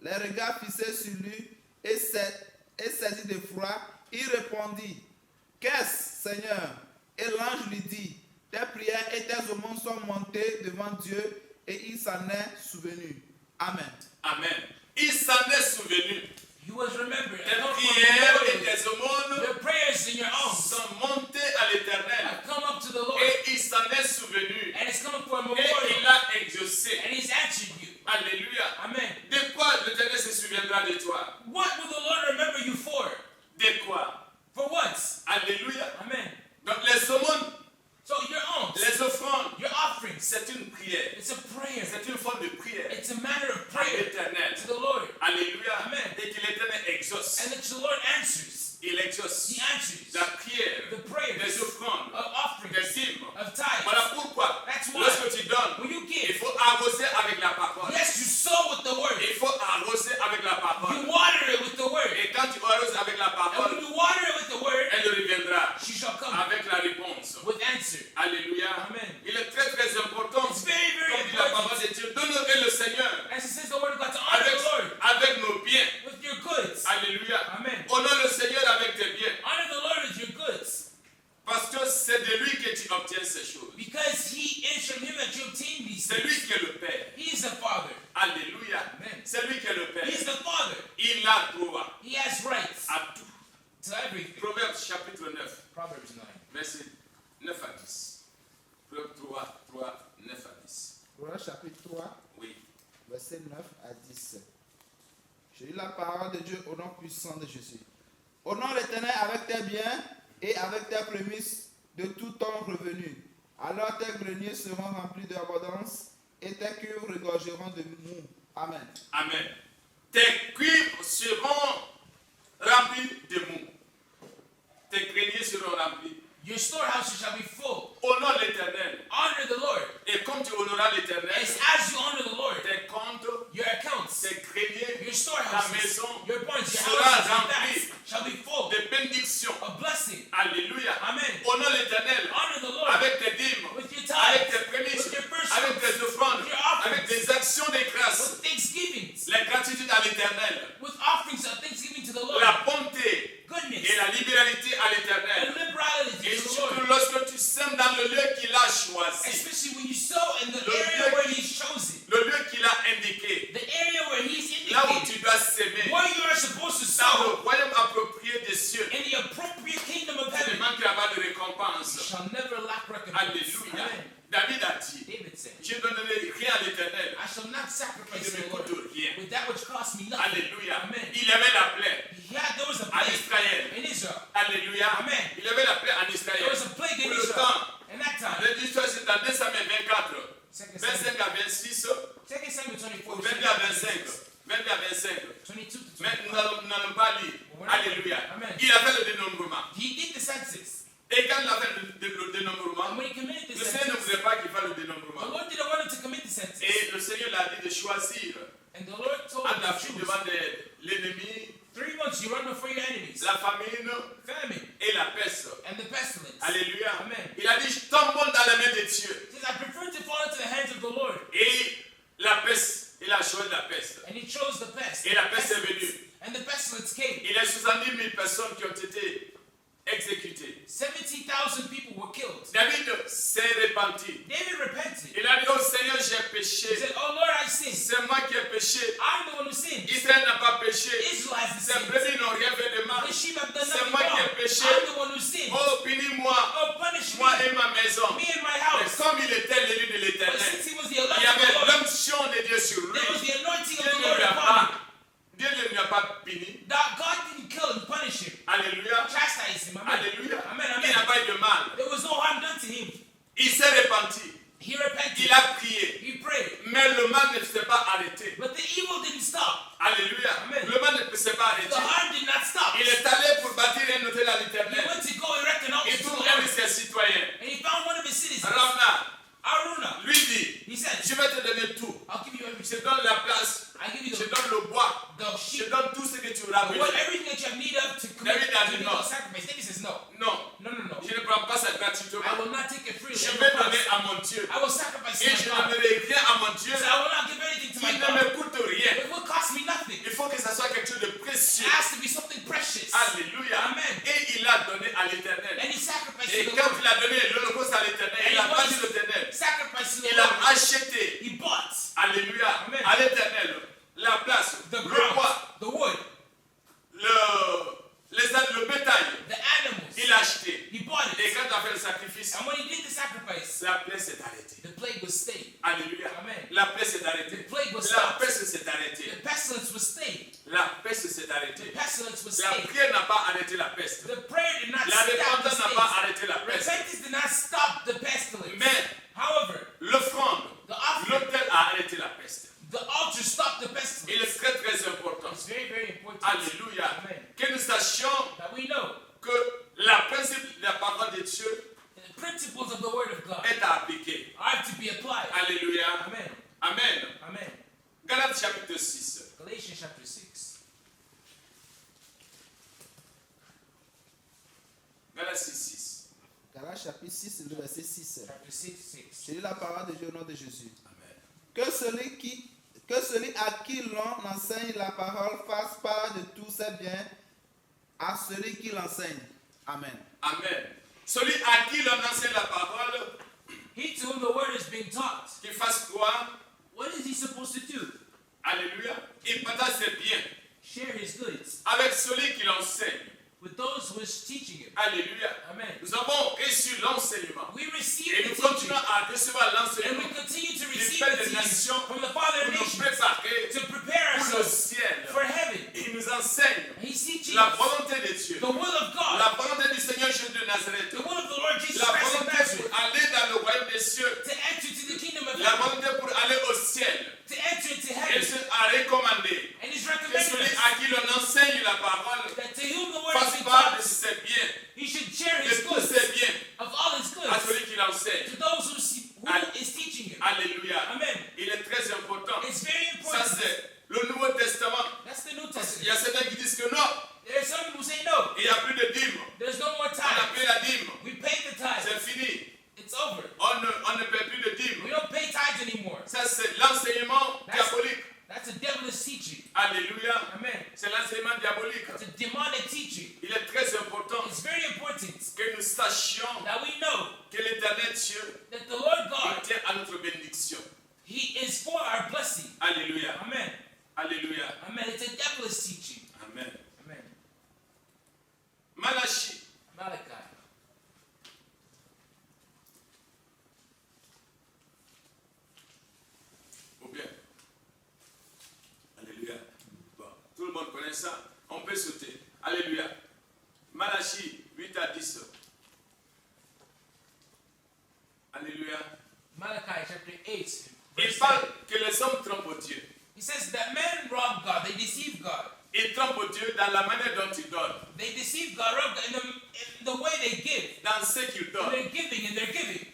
Les regards fixés sur lui et saisi d'effroi, il répondit, « Qu'est-ce, Seigneur ?» Et l'ange lui dit, « Tes prières et tes aumônes sont montées devant Dieu et il s'en est souvenu. » Amen. Amen. Il s'en est souvenu. He was remembered. Tes prières et tes The aumônes prayers in your alms sont montées à l'Éternel. have come up to the Lord. Et il s'en est souvenu. And it's come up for a Et memorial. il a exaucé. And he's answered you. Alléluia. Amen. De quoi l'Éternel se souviendra de toi? What will the Lord remember you for? De quoi? For what? Alléluia. Amen. Donc les aumônes, So your alms, les offrandes, your offerings, c'est une prière. it's a prayer. C'est une forme de prière It's a matter of à prayer l'Éternel. to the Lord. Alléluia. Amen. Et que l'Éternel exauce. And that the Lord answers. Il exauce He answers la prière, the prayers des offrandes, of offerings, des hymnes. of tithes. Voilà pourquoi, That's why lorsque tu donnes, when you il give, faut arroser avec la parole. yes, you sow with the word. Il faut arroser avec la You parole. water it with the word. Et quand tu arroses avec la And when parole, you water it with the word, elle reviendra she shall come avec la réponse. with answer. Alléluia. Amen. Il est très très important, It's very, very comme dit la important. parole de Dieu, d'honorer le Seigneur As it says the word of God, to honor avec, the Lord avec nos biens. with your goods. Alléluia. Amen. Honore le Seigneur avec tes biens. Honor the Lord with your goods. Parce que c'est de lui que tu obtiens ces choses. Because he is from him that you obtain these C'est lui things. qui est le Père. He is the Father. Alléluia. Amen. C'est lui qui est le Père. He is the Father. Il a droit He has rights à tout. to everything. Proverbe chapitre 9, Proverbs 9. verset 9 à 10. Proverbe 3, 9 à 10. Proverbe chapitre 3, Oui. verset 9 à 10. Je lis la parole de Dieu au nom puissant de Jésus. Honore l'Éternel avec tes biens et avec tes prémices de tout ton revenu. Alors tes greniers seront remplis d'abondance et tes cuves regorgeront de mou. Amen. Amen. Tes cuivres seront remplis de mou. Tes greniers seront remplis. Your storehouses shall be full. Honore l'Éternel. Honor the Lord. Et comme tu honoreras l'Éternel, It's as you honor the Lord, tes comptes, your accounts, tes greniers, your ta storehouses, maison your barns, your sera houses, and remplie vats shall be full de bénédictions. of blessing. Alléluia. Amen. Honore l'Éternel Honor the Lord avec tes dîmes, with your avec tithes, tes prémices, with your first avec fruits, tes offrandes, with your offerings, avec des actions de grâce. with thanksgivings, La gratitude à l'Éternel, with offerings of thanksgiving to the Lord, la bonté goodness, et la libéralité à and l'Éternel. liberality Et to the surtout Lord, lorsque tu sèmes dans le lieu qu'il a choisi, especially when you sow in the Le area lieu where He's chosen, le lieu qu'il a indiqué, the area where He's là où indicated, tu dois s'aimer, where you are supposed to dans le sow royaume approprié des cieux. in the appropriate kingdom of Tu ne heaven. manqueras pas de You récompense. shall never lack recompense. Alléluia. Amen. David a dit, David said, je ne donnerai rien à l'Éternel I shall not sacrifice qui ne the me Lord coûte rien. with that which costs me nothing. Alléluia. Amen. Il y avait la plaie There was a en plague Israël. in Israel. Alléluia. Amen. Il y avait la plaie en There Israël. was a plague in Pour le Israel. temps, In that time, l'histoire c'est dans 2 Samuel 24, 2 25 à 26, Samuel 24, 22 à 25. 22 à 25. 22 to Mais 25. nous n'allons pas lire. Alléluia. Amen. Il a fait le dénombrement. He did the census. Et quand il a fait le dénombrement, And when he committed the le Seigneur ne census, voulait pas qu'il fasse le the dénombrement. Lord didn't want him to commit the census. Et le Seigneur l'a dit de choisir And the Lord told en him to Afrique choose. devant l'ennemi, 3 months you run before your enemies. la famine Famine et la peste. and the pestilence. Alléluia. Amen. Il a dit, tombons dans la main de Dieu. He says, I prefer to fall into the hands of the Lord. Et la peste, il a choisi la peste. And he chose the pest. Et la peste est venue. And the pestilence came. Il y a 70 000 personnes qui ont été exécutées. 70,000 people were killed. David s'est repenti. David repented. Il a dit, oh Seigneur, j'ai He péché. said, oh Lord, I sinned. C'est moi qui ai péché. I'm the one who sinned. Israël n'a pas péché. Israel has Ses sinned. brebis n'ont rien fait de mal. The sheep have done C'est nothing moi qui ai wrong. péché. I'm the one who sinned. Oh, punis-moi, Oh, punish moi me. et ma maison. Me and my Mais house. comme il était l'élu de But l'Éternel, since he was the il y elect of the avait Lord, l'onction de Dieu sur lui. there was the anointing of Dieu the ne Lord lui a upon him. pas, Dieu ne lui a pas puni. God arm did not stop. Il est allé pour bâtir un hôtel à He l'Éternel. went to go erect an altar Il to trouve the un Lord. de ses citoyens. And he found one of his citizens, Rama Aruna. lui dit, He said, je vais te donner tout. I'll give you Je everything. te donne la place, I give you je te the donne le bois, sheep, je donne tout ce que tu auras besoin. everything that you have need of to commit David to a dit the non. sacrifice. David says, no, Non, no, no, no. je ne prends pas ça I gratuitement. will not take it freely. Je at vais no donner price. à mon Dieu. I will sacrifice Et to je my ne God. donnerai rien à mon Dieu So I will not give anything to qui my ne God. me coûte rien. It will cost me nothing. Il faut que ça soit quelque chose de précieux. It has to be something precious. Alléluia. Amen. Et il a donné à l'Éternel. And he sacrificed Et to the quand Lord. il a donné l'holocauste à l'Éternel, il a bâti l'Éternel. Sacrifice to the Il Lord. a acheté, He bought alléluia, Amen. à l'Éternel la place, the le ground, bois, the wood, le bétail. the animals. Il a acheté. He bought Et it. quand il a fait le sacrifice, And when he did the sacrifice, la plaie s'est arrêtée. the plague was stayed. Alléluia. Amen. La plaie s'est The arrêtée. plague was La stopped. peste s'est arrêtée. The pestilence was stayed. La peste s'est The arrêtée. pestilence was La stayed. prière n'a pas arrêté la peste. The prayer did not La stop the repentance n'a pas states. arrêté la peste. Repentance did not stop the pestilence. Mais However, l'offrande, the offering, l'autel a arrêté la peste. the altar stopped the Il pestilence. est très très important. It's very, very important. Alléluia. Amen. Que nous sachions That we know que la principe de la parole de Dieu the principles of the word of God est à appliquer. are to be applied. Alléluia. Amen. Amen. Amen. Galates chapitre 6. Galatians chapter 6. Galates 6. Galates chapitre 6, le verset 6. Chapter 6, 6. Je lis la parole de Dieu au nom de Jésus. Amen. Que celui à qui l'on enseigne la parole fasse part de tous ses biens à celui qui l'enseigne. Amen. Amen. Celui à qui l'on enseigne la parole, He to whom the word is being taught, qu'il fasse quoi? what is he supposed to do? Alléluia. Il partage ses biens Share his goods avec celui qui l'enseigne. with those who is teaching him. Alléluia. Amen. Nous avons reçu l'enseignement. We receive Et the nous teaching, continuons à recevoir and l'enseignement we continue to du receive Père the des teaching Nations from the Father of pour nous nations préparer to prepare pour le ourselves ciel. for heaven. Il nous enseigne And he's teaching la us volonté de Dieu, the will of God, la volonté du Seigneur Jésus de Nazareth, the will of the Lord Jesus la Christ of volonté Nazareth, pour aller dans le royaume des cieux, to enter to the kingdom of la heaven, volonté pour aller au ciel. to enter into Et heaven. ce a recommandé And he's que recommending celui us à qui l'on enseigne la parole that to whom the word is fasse being part de taught, ses biens, he should share de his tous goods, ses biens of all his à goods, celui qui l'enseigne. to those who is teaching him. Alléluia. Amen. Il est très important. It's very Ça, important. c'est le Nouveau Testament. That's the New Il Testament. y a certains qui disent que non, There are some who say no, il n'y a plus de dîme. there's no more On a time. payé la dîme. We paid the tithe. C'est fini. It's over. On ne paie plus de dîme. We don't pay tithes anymore. Ça, c'est l'enseignement diabolique. That's a devilish teaching. Alléluia. Amen. C'est l'enseignement diabolique. It's a demonic teaching. Il est très important It's very important que nous sachions that we know que l'éternel Dieu that the Lord il God, tient à notre bénédiction. He is for our blessing. Alléluia. Amen. Alléluia. Amen. It's a devilish teaching. Amen. Amen. Malachie. Malachi. Ou bien. Alléluia. Bon, tout le monde connaît ça. On peut sauter. Alléluia. Malachie 8 à 10. Alléluia. Malachi chapter 8. Il verse parle 7. que les hommes trompent Dieu. He says that men rob God. They deceive God. Ils trompent Dieu dans la manière dont ils donnent, They deceive God, rob God in the way they give. dans ce qu'ils In donnent. their giving, in their giving.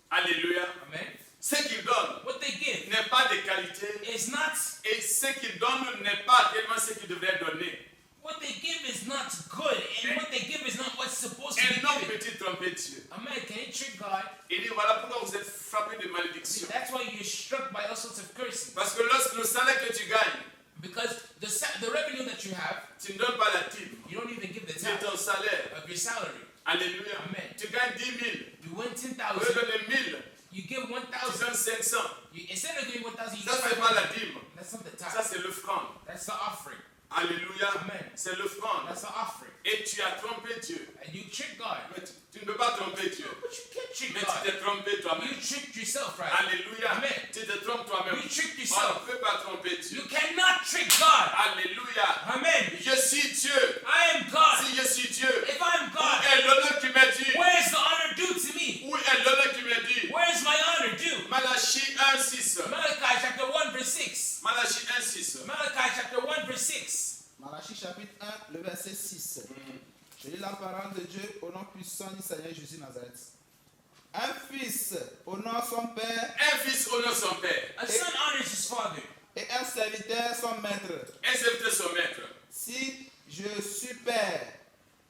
Alléluia. Amen. Ce qu'ils donnent What they give n'est pas de qualité is not, et ce qu'ils donnent n'est pas tellement ce qu'ils devraient donner. what they give is not good. And what they give is not what's supposed to be Un homme given. peut-il tromper Dieu? A man can trick God. Il dit voilà pourquoi vous êtes frappés de See, malédiction. that's why you're struck by all sorts of cursing. Parce que lorsque le salaire que tu gagnes, Because the revenue that you have, tu ne donnes pas la dîme you don't even give the de tithe ton salaire. of your salary. Alléluia. Amen. Tu gagnes 10 000. You win Au 10,000. lieu de donner 1000, You give tu 1,000. donnes 500. Instead of giving 1,000, you Ça, give c'est pas la 500. dîme. That's not the Ça, tithe. c'est l'offrande. That's the offering. Alléluia. Amen. C'est l'offrande. That's the offering. Et tu as trompé Dieu. And you trick God. Mais tu ne peux pas tromper Dieu. But you can't trick Mais tu God. t'es trompé toi-même. You tricked yourself, right? Alléluia. Amen. Tu te trompes toi-même. You tricked On yourself. ne peut pas tromper Dieu. You cannot trick God. Alléluia. Amen. Je suis Dieu. I am God. Si je suis Dieu, If I'm où God, est l'honneur qui m'est dû? where is the honor due to me? Où est l'honneur qui m'est dû? Where is my honor due? Malachie 1:6. Malachi chapter 1 verse 6. Malachie 1:6. Malachi chapter 1 verse 6. Malachie chapitre 1, le verset 6. Je lis la parole de Dieu au nom puissant du Seigneur Jésus Nazareth. Un fils honore son père Un fils honore son père. A son honors his father. et un serviteur son maître. Un serviteur son maître. Si je suis père,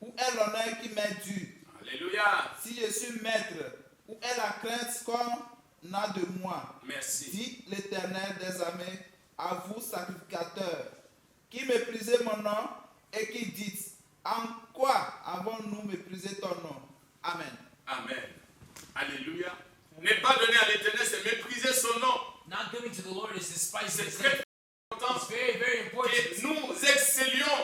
où est l'honneur qui m'est dû? Alléluia. Si je suis maître, où est la crainte qu'on a de moi? Merci. Dit l'Éternel des armées, à vous sacrificateurs, qui méprisez mon nom et qui dites, en quoi avons-nous méprisé ton nom? Amen. Amen. Alléluia. Ne pas donner à l'éternel, c'est mépriser son nom. Not giving to the Lord is despising C'est his très name. important It's very, very important. que nous excellions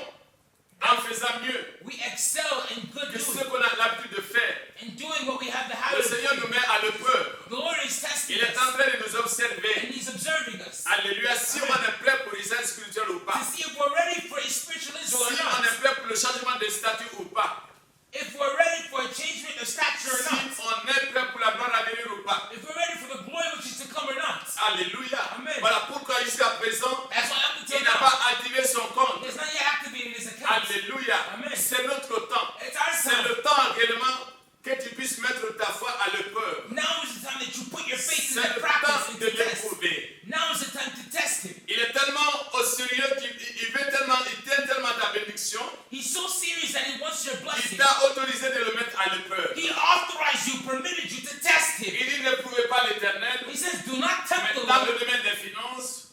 en faisant mieux We excel in good que ce doing, qu'on a l'habitude de faire. in doing what we have the Le habit of Seigneur nous doing. met à l'épreuve. The Lord is testing Il est en us, train de nous and observer. He's observing us Alléluia. Si on est prêt pour l'Israël spirituel ou to pas. see if we're ready for a spiritual Si Israel or on not. est prêt pour le changement de statut ou pas. If we're ready for a changement of stature or Si not. on est prêt pour la gloire à venir ou pas. If we're ready for the glory which is to come or not. Alléluia. Amen. Voilà pourquoi jusqu'à présent, That's why up il until n'a now, pas activé son compte. it's not yet activated his account. Alléluia. Amen. C'est notre temps. It's our C'est time. le temps réellement que tu puisses mettre ta foi à l'épreuve. Now is the time that you put your faith C'est in the le practice temps and de to test. l'éprouver. Now is the time to test him. Il est tellement au sérieux qu'il veut tellement, il t'aime tellement ta bénédiction, He's so serious that he wants your il blessing. t'a autorisé de le mettre à l'épreuve. He authorized you, permitted you to test him. Il dit ne prouvez pas l'éternel, He says, do not tempt mais the dans Lord, le domaine des finances,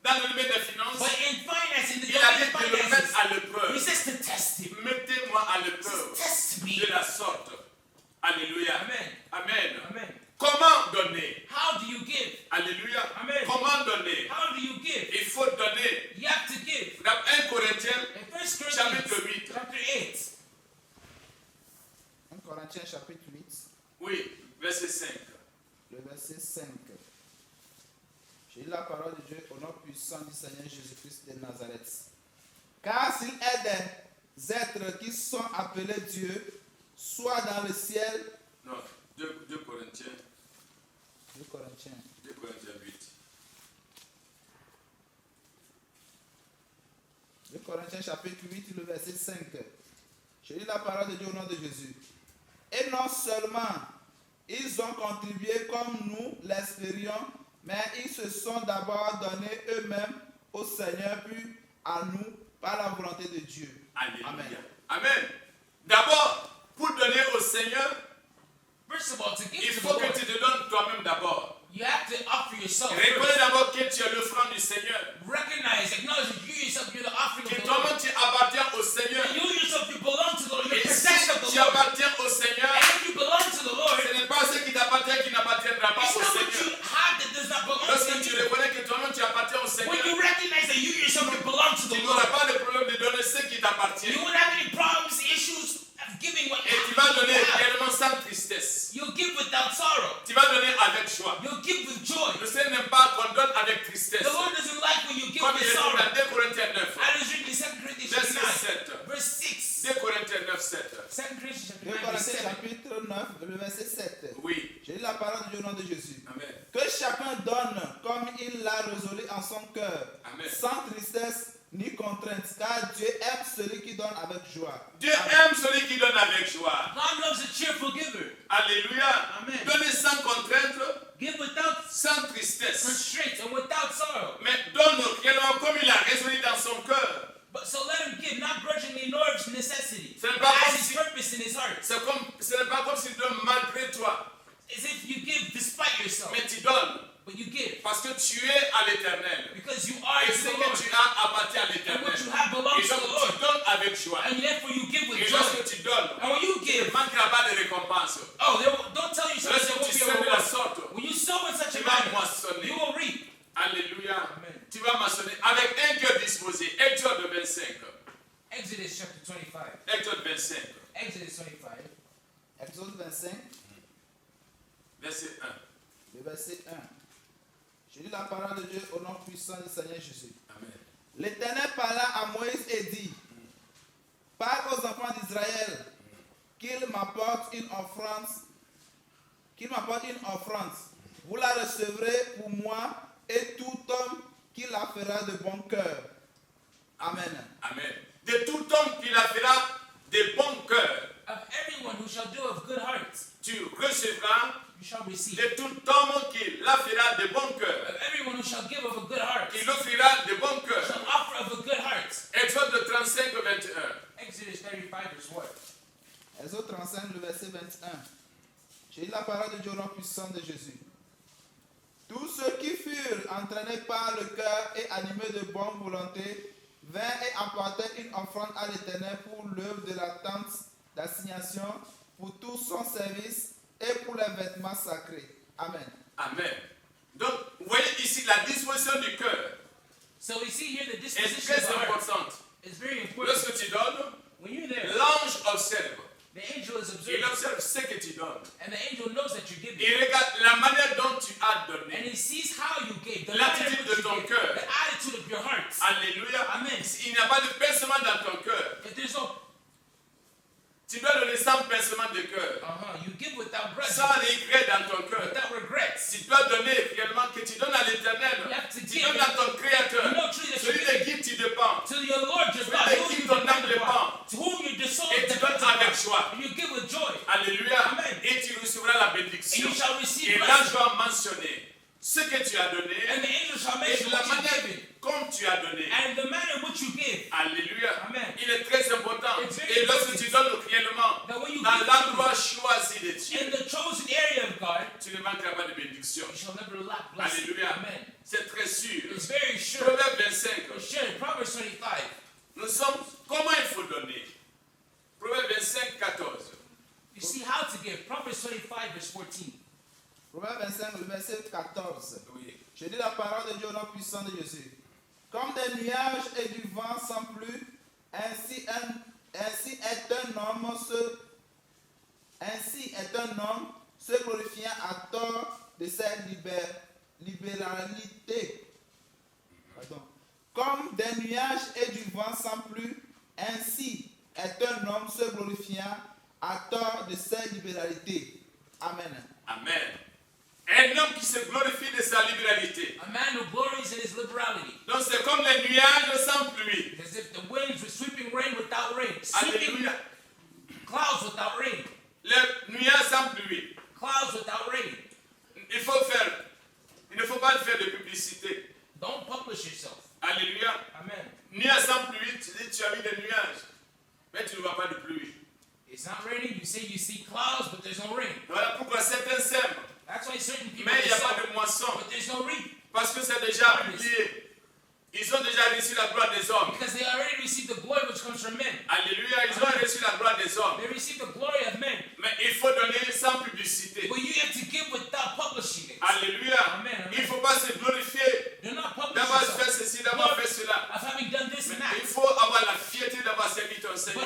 but in finance, in the il a domain dit of de le finances, mettre à he l'épreuve. says to test him. Mettez-moi à He l'épreuve says, test me. de la sorte. Alléluia. Amen. Amen. Amen. Comment donner? How do you give? Alléluia. Amen. Comment donner? How do you give? Il faut donner. You have to give. Dans 1 Corinthiens, In 1 chapitre Corinthians 8. chapter 8, 1 Corinthiens chapitre 8, Oui, verset 5. le verset 5. J'ai lu la parole de Dieu au nom puissant du Seigneur Jésus-Christ de Nazareth. Car s'il est des êtres qui sont appelés Dieu, soit dans le ciel, Non, 2 Corinthiens, 2 Corinthiens, 2 Corinthiens 8. 2 Corinthiens chapitre 8, le verset 5. Je lis la parole de Dieu au nom de Jésus. Et non seulement ils ont contribué comme nous l'espérions, mais ils se sont d'abord donnés eux-mêmes au Seigneur, puis à nous par la volonté de Dieu. Alléluia. Amen. Amen. D'abord, pour donner au Seigneur, first of all, to il give to the faut que Lord, tu te donnes toi-même d'abord. you have to offer yourself Reconnais first. d'abord que tu es l'offrande du Seigneur. Recognize, acknowledge that you yourself, you're the offering Que of the Lord. toi-même tu appartiens au Seigneur. And you yourself, you belong to the Lord. You're Et si possessed of the tu Lord. appartiens au Seigneur, And if you belong to the Lord, ce n'est pas ce qui t'appartient qui n'appartiendra pas it's au not what you Seigneur. have that does not belong Lorsque to tu you. reconnais que toi-même tu appartiens au When Seigneur, you recognize that you yourself, you belong to tu the n'auras Lord, pas de problème de donner ce qui t'appartient. you won't have any problems, issues of giving what Et tu vas you donner have. réellement sans tristesse. You'll give without sorrow. Tu vas donner avec joie. You'll give with joy. Le Seigneur n'aime pas qu'on donne avec tristesse. The Lord doesn't like when you give Comme il with est dit sorrow. dans 2 Corinthiens 9, I was reading 2 Corinthians chapter verset 9, 7. verse 6. 2 Corinthiens 9, 7. 2 Corinthians chapter 2 9, verse Corinthiens 7. chapitre 9, le verset 7. Oui. J'ai lu la parole de Dieu au nom de Jésus. Amen. Que chacun donne comme il l'a résolu en son cœur, Amen. sans tristesse ni contrainte, car Dieu aime celui qui donne avec joie. Dieu Amen. aime celui qui donne avec joie. God loves a cheerful giver. Alléluia. Amen. Donnez sans contrainte, Give without sans tristesse. constraint and without sorrow. Mais donne réellement comme il a résolu dans son cœur. But so let him give, not grudgingly nor of necessity, C'est but pas as comme his si- purpose in his heart. Ce n'est pas comme s'il donne malgré toi. As if you give despite yourself, Mais tu donnes but you give parce que tu es à l'éternel. because you are Et to ce the que Lord. tu as appartient à And l'éternel. what you have belongs Et to the donc Lord. tu donnes avec joie. And therefore you give with Et joy. lorsque tu donnes, And when you il give, ne manquera pas de récompense. oh, don't tell yourself there Lorsque won't tu be a sèmes de la reward. sorte, When you sow in such tu a vas manner, moissonner. you will reap. Alléluia. Amen. Tu vas moissonner avec un cœur disposé. Exode 25. Exodus chapter 25. Exode 25. Exodus 25. Exode 25, Verset 1. le verset 1. Je lis la parole de Dieu au nom puissant du Seigneur Jésus. Amen. L'Éternel parla à Moïse et dit, parle aux enfants d'Israël qu'ils m'apportent une offrande, Vous la recevrez pour moi et tout homme qui la fera de bon cœur. Amen. Amen. de tout homme qui la fera de bon cœur. Of everyone who shall do of good heart, Tu recevras you shall receive. de tout homme qui la fera de bon cœur. Of everyone who shall give of a good heart, Qui l'offrira de bon cœur. shall offer of a good heart. Exode 35, 21. Exodus 35 verse what? Exode 35, le verset 21. J'ai la parole de Dieu au nom puissant de Jésus. Tous ceux qui furent entraînés par le cœur et animés de bonne volonté vinrent et apportèrent une offrande à l'Éternel pour l'œuvre de la tente d'assignation, pour tout son service et pour les vêtements sacrés. Amen. Amen. Donc, vous voyez ici la disposition du cœur So we see here the est disposition très of the heart importante. is very important. Lorsque tu donnes, When you're there, l'ange observe. the angel is Il observing, observe ce que tu donnes. and the angel knows that you're giving. Il regarde la manière dont tu as And donné. he sees how you gave, the L'attitude manner in which de ton you gave, cœur. the attitude of your heart. Alléluia. Amen. Il n'y a pas de pincement dans ton cœur. If there's no, Tu dois donner sans pincement de cœur. you give without grudging, Sans regret dans ton cœur. without regrets. Tu dois donner réellement que tu donnes à l'éternel. You have to Tu give donnes à ton créateur. You know truly that Celui you're de qui tu dépends. to your Lord, your Celui God, de who qui you ton depend âme dépend. upon, to whom your soul Et tu depends donnes avec upon. joie. And you give with joy, Alléluia. Amen. Et tu recevras la and bénédiction. you shall receive Et là, je blessing. dois mentionner ce que tu as donné And the angel shall et mention la what you've manière given, comme tu as donné. and the manner in which you give. Alléluia. Amen. Il est très important. It's very Et lorsque important. tu donnes réellement That when you dans give l'endroit choisi de Dieu, in the chosen area of God, tu ne manqueras pas de bénédiction. you shall never lack blessing. Alléluia. Amen. C'est très sûr. It's very sure. Proverbe 25. It's sure. Proverbs 25. Nous sommes. Comment il faut donner? Proverbe 25, 14. You see how to give. Proverbs 25 verse 14. Proverbe 25, le verset 14. Oui. Je dis la parole de Dieu au nom puissant de Jésus. Comme des nuages et du vent sans pluie, ainsi est un homme se glorifiant à tort de sa libéralité. Pardon. Comme des nuages et du vent sans pluie, ainsi est un homme se glorifiant à tort de sa libéralité. Amen. Amen. Un homme qui se glorifie de sa libéralité. A man who glories in his liberality. Donc c'est comme les nuages sans pluie. As if the winds were sweeping rain without rain. Sweeping Alléluia. clouds without rain. Les nuages sans pluie. Clouds without rain. Il ne faut pas faire de publicité. Don't publish yourself. Alléluia. Amen. Nuages sans pluie, tu dis tu as vu des nuages, mais tu ne vois pas de pluie. It's not raining. You say you see clouds, but there's no rain. Voilà pourquoi certains sèment, That's why certain people mais il n'y a sow, pas de moisson, but there's no reap. parce que c'est déjà publié. Ils ont déjà reçu la gloire des hommes. Because they already received the glory which comes from men. Alléluia, ils ont reçu la gloire des hommes. They received the glory of men. Mais il faut donner sans publicité. But you have to give without publishing it. Alléluia. Amen, amen. Il ne faut pas se glorifier Do not publish d'avoir yourself. fait ceci, d'avoir fait cela. Of having done this and Mais il that. faut avoir la fierté d'avoir servi ton But Seigneur.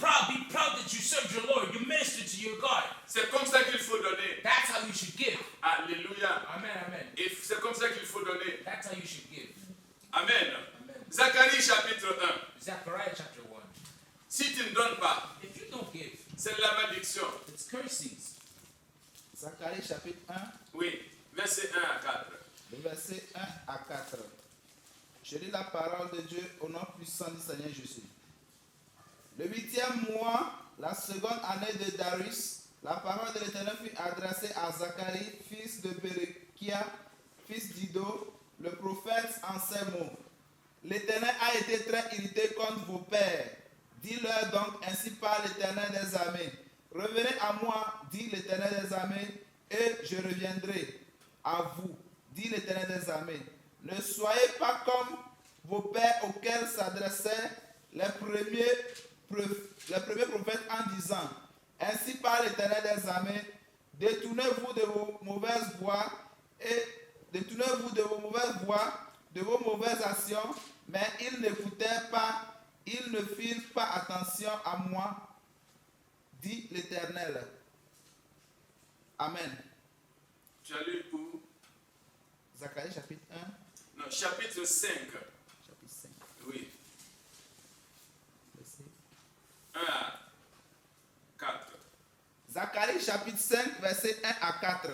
rather be proud that you served your Lord. You ministered to your God. C'est comme ça qu'il faut donner. That's how you should give. Alléluia. Amen, amen. Et c'est comme ça qu'il faut donner. That's how you should give. Amen. Amen. Zacharie chapitre 1. Zechariah chapter 1. Si tu ne donnes pas, If you don't give, c'est la malédiction. it's cursings. Zacharie chapitre 1, Oui, verset 1 à 4. le verset 1 à 4. Je lis la parole de Dieu au nom puissant du Seigneur Jésus. Le 8e mois, la seconde année de Darius, la parole de l'Éternel fut adressée à Zacharie, fils de Berekia, fils d'Ido, le prophète, en ces mots. L'Éternel a été très irrité contre vos pères. Dis-leur donc ainsi par l'Éternel des armées. Revenez à moi, dit l'Éternel des armées, et je reviendrai à vous, dit l'Éternel des armées. Ne soyez pas comme vos pères auxquels s'adressaient les premiers prophètes en disant, ainsi par l'Éternel des armées, détournez-vous de vos mauvaises voies et détournez-vous de vos mauvaises voies, de vos mauvaises actions, mais ils n'écoutaient pas, ils ne firent pas attention à moi, dit l'Éternel. Amen. Tu as lu où? Zacharie chapitre 1, Non, chapitre 5. chapitre 5, Oui, verset. 1 à 4. Zacharie chapitre 5, verset 1 à 4.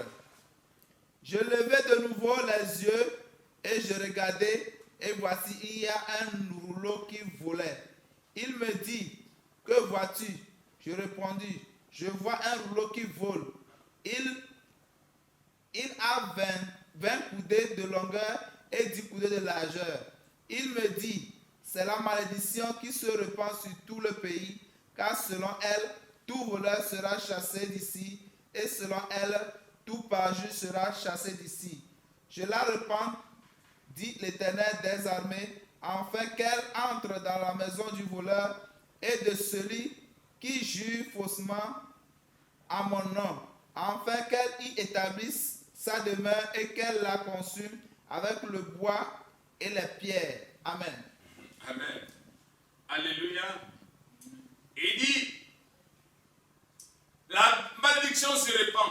Je levai de nouveau les yeux et je regardai, et voici il y a un rouleau qui volait. Il me dit, que vois-tu? Je répondis, je vois un rouleau qui vole. Il a 20 coudées de longueur et 10 coudées de largeur. Il me dit, c'est la malédiction qui se répand sur tout le pays, car selon elle, tout voleur sera chassé d'ici, et selon elle, tout parjure sera chassé d'ici. Je la répands, dit l'Éternel des armées, afin qu'elle entre dans la maison du voleur et de celui qui jure faussement à mon nom, afin qu'elle y établisse sa demeure et qu'elle la consume avec le bois et les pierres. Amen. Amen. Alléluia. Il dit, la malédiction se répand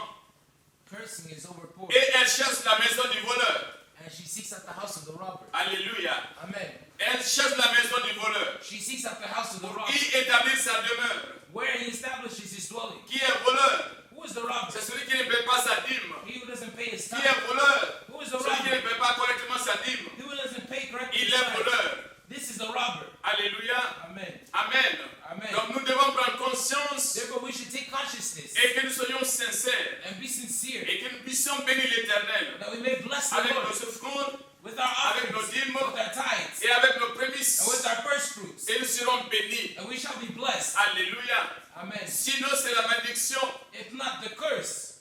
Cursing is overpoured. et elle chasse la maison du voleur. And she seeks out the house of the robber. Alléluia. Amen. Elle chasse la maison du voleur. She seeks out the house of the Pour robber, y établir sa demeure. where he establishes his dwelling. Qui est voleur? Who is the robber? C'est celui qui ne paie pas sa dîme. He who doesn't pay his Qui tithe. est voleur? Who is the Celui qui robber? ne paie pas correctement sa dîme. He who doesn't pay correctly Il his est tithe. voleur. This is the robber. Alléluia. Amen. Amen. Amen. Donc nous devons prendre conscience Therefore, we should take consciousness et que nous soyons sincères and be sincere, et que nous puissions bénir l'Éternel that we may bless the avec Lord nos offrandes with our avec nos offerings, dîmes with our tithes, et avec nos and with prémices. our first fruits, Et nous serons bénis. and we shall be blessed. Alléluia. Amen. Sinon, c'est la malédiction. If not the curse.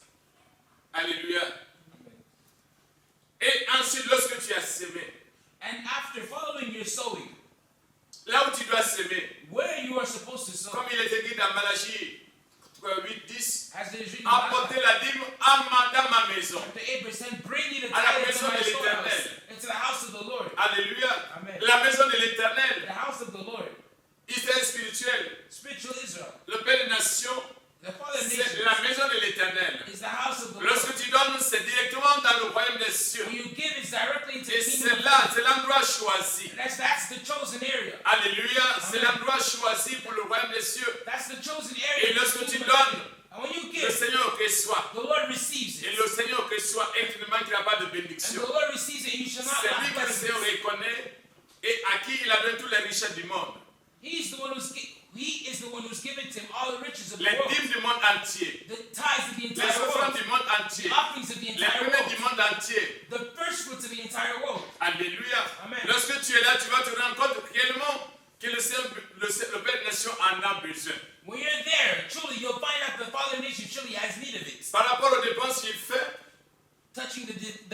Alléluia. Et ensuite, lorsque tu as sémé, And after following your sowing, là où tu dois s'aimer, where you are supposed to sow, comme il est écrit dans Malachie 8:10, as it is written in apportez Malachi, la dîme dans ma maison. chapter 8%, bring ye the À la tithe into maison my de storehouse, l'Éternel. into the house of the Lord. Alléluia. Amen. La maison de The l'Éternel, house of the Lord, Israël spirituel, spiritual Israel, le Père des nations, the father of c'est nations, la maison de l'Éternel. is the house of the Lorsque Lord. tu donnes, c'est directement dans le royaume des cieux. When you give, it's directly into Et the kingdom c'est of là, God. c'est l'endroit choisi. That's the chosen area. Alléluia. C'est Amen. l'endroit choisi pour le royaume des cieux. That's the chosen Et area. lorsque of the tu kingdom of donnes, heaven. And when you le give, Seigneur reçoit. the Lord receives Et it. le Seigneur reçoit infiniment qu'il n'y a pas de And the bénédiction. Lord receives it, and you shall not C'est lui lack que le Seigneur blessings. reconnaît et à qui il a donné toutes les richesses du monde. He is the one who's given to him all the riches of the Les world. dîmes du monde entier. The tithes of the Les entire offrandes world. du monde entier. The offerings of the Les entire premiers du world. monde entier. The first fruits of the entire world. Alléluia. Amen. Lorsque tu es là, tu vas te rendre compte réellement que le Père des Nations en a besoin. When you're there, truly, you'll find out the Father nation truly has need of it. Par rapport aux dépenses qu'il fait, Touching the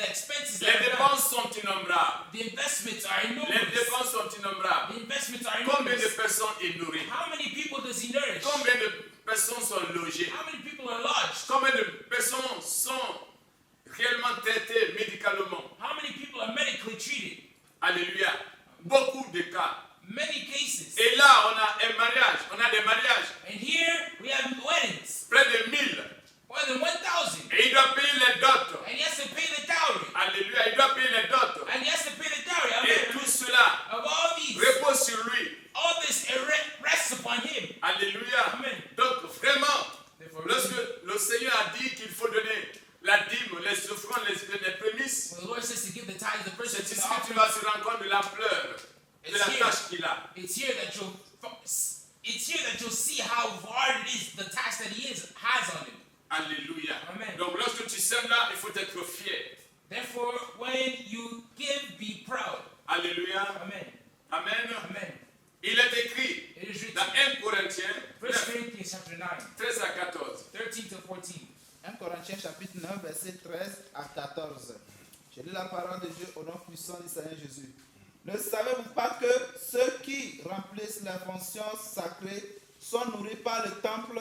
expenses les that are done. dépenses sont innombrables. The investments are Les enormous. dépenses sont innombrables. The investments are Combien de enormous. personnes il nourrit? How many people does he nourish? Combien de personnes sont logées? How many people are lodged? Combien de personnes sont réellement traitées médicalement? How many people are medically treated? Alléluia. Beaucoup de cas. Many cases. Et là, on a un mariage. On a des mariages. And here we have weddings. Près de 1000. More than 1,000. Et il doit payer les dots. And he has to pay the dowry. Alléluia. Il doit payer les dots. And he has to pay the dowry. Et Amen. tout cela Of all these, repose sur lui. all this rests upon him. Alléluia. Amen. Donc vraiment, Therefore, lorsque le Seigneur a dit qu'il faut donner la dîme, les offrandes, les prémices, when the Lord says to give the tithe, the first c'est fruits ici and the que tu offering, vas se rendre compte de l'ampleur de la tâche qu'il a. it's here that you'll see how hard it is, the task that he has on him. Alléluia. Amen. Donc lorsque tu sèmes là, il faut être fier. Therefore, when you give, be proud. Alléluia. Amen. Amen. Amen. Il est écrit It is dans written, 1 Corinthiens 1 9, Corinthians chapter 9, 13 à 14. 13 to 14. 1 Corinthiens chapitre 9, verset 13 à 14. Je lis la parole de Dieu au nom puissant du Seigneur Jésus. Ne savez-vous pas que ceux qui remplissent les fonctions sacrées sont nourris par le temple,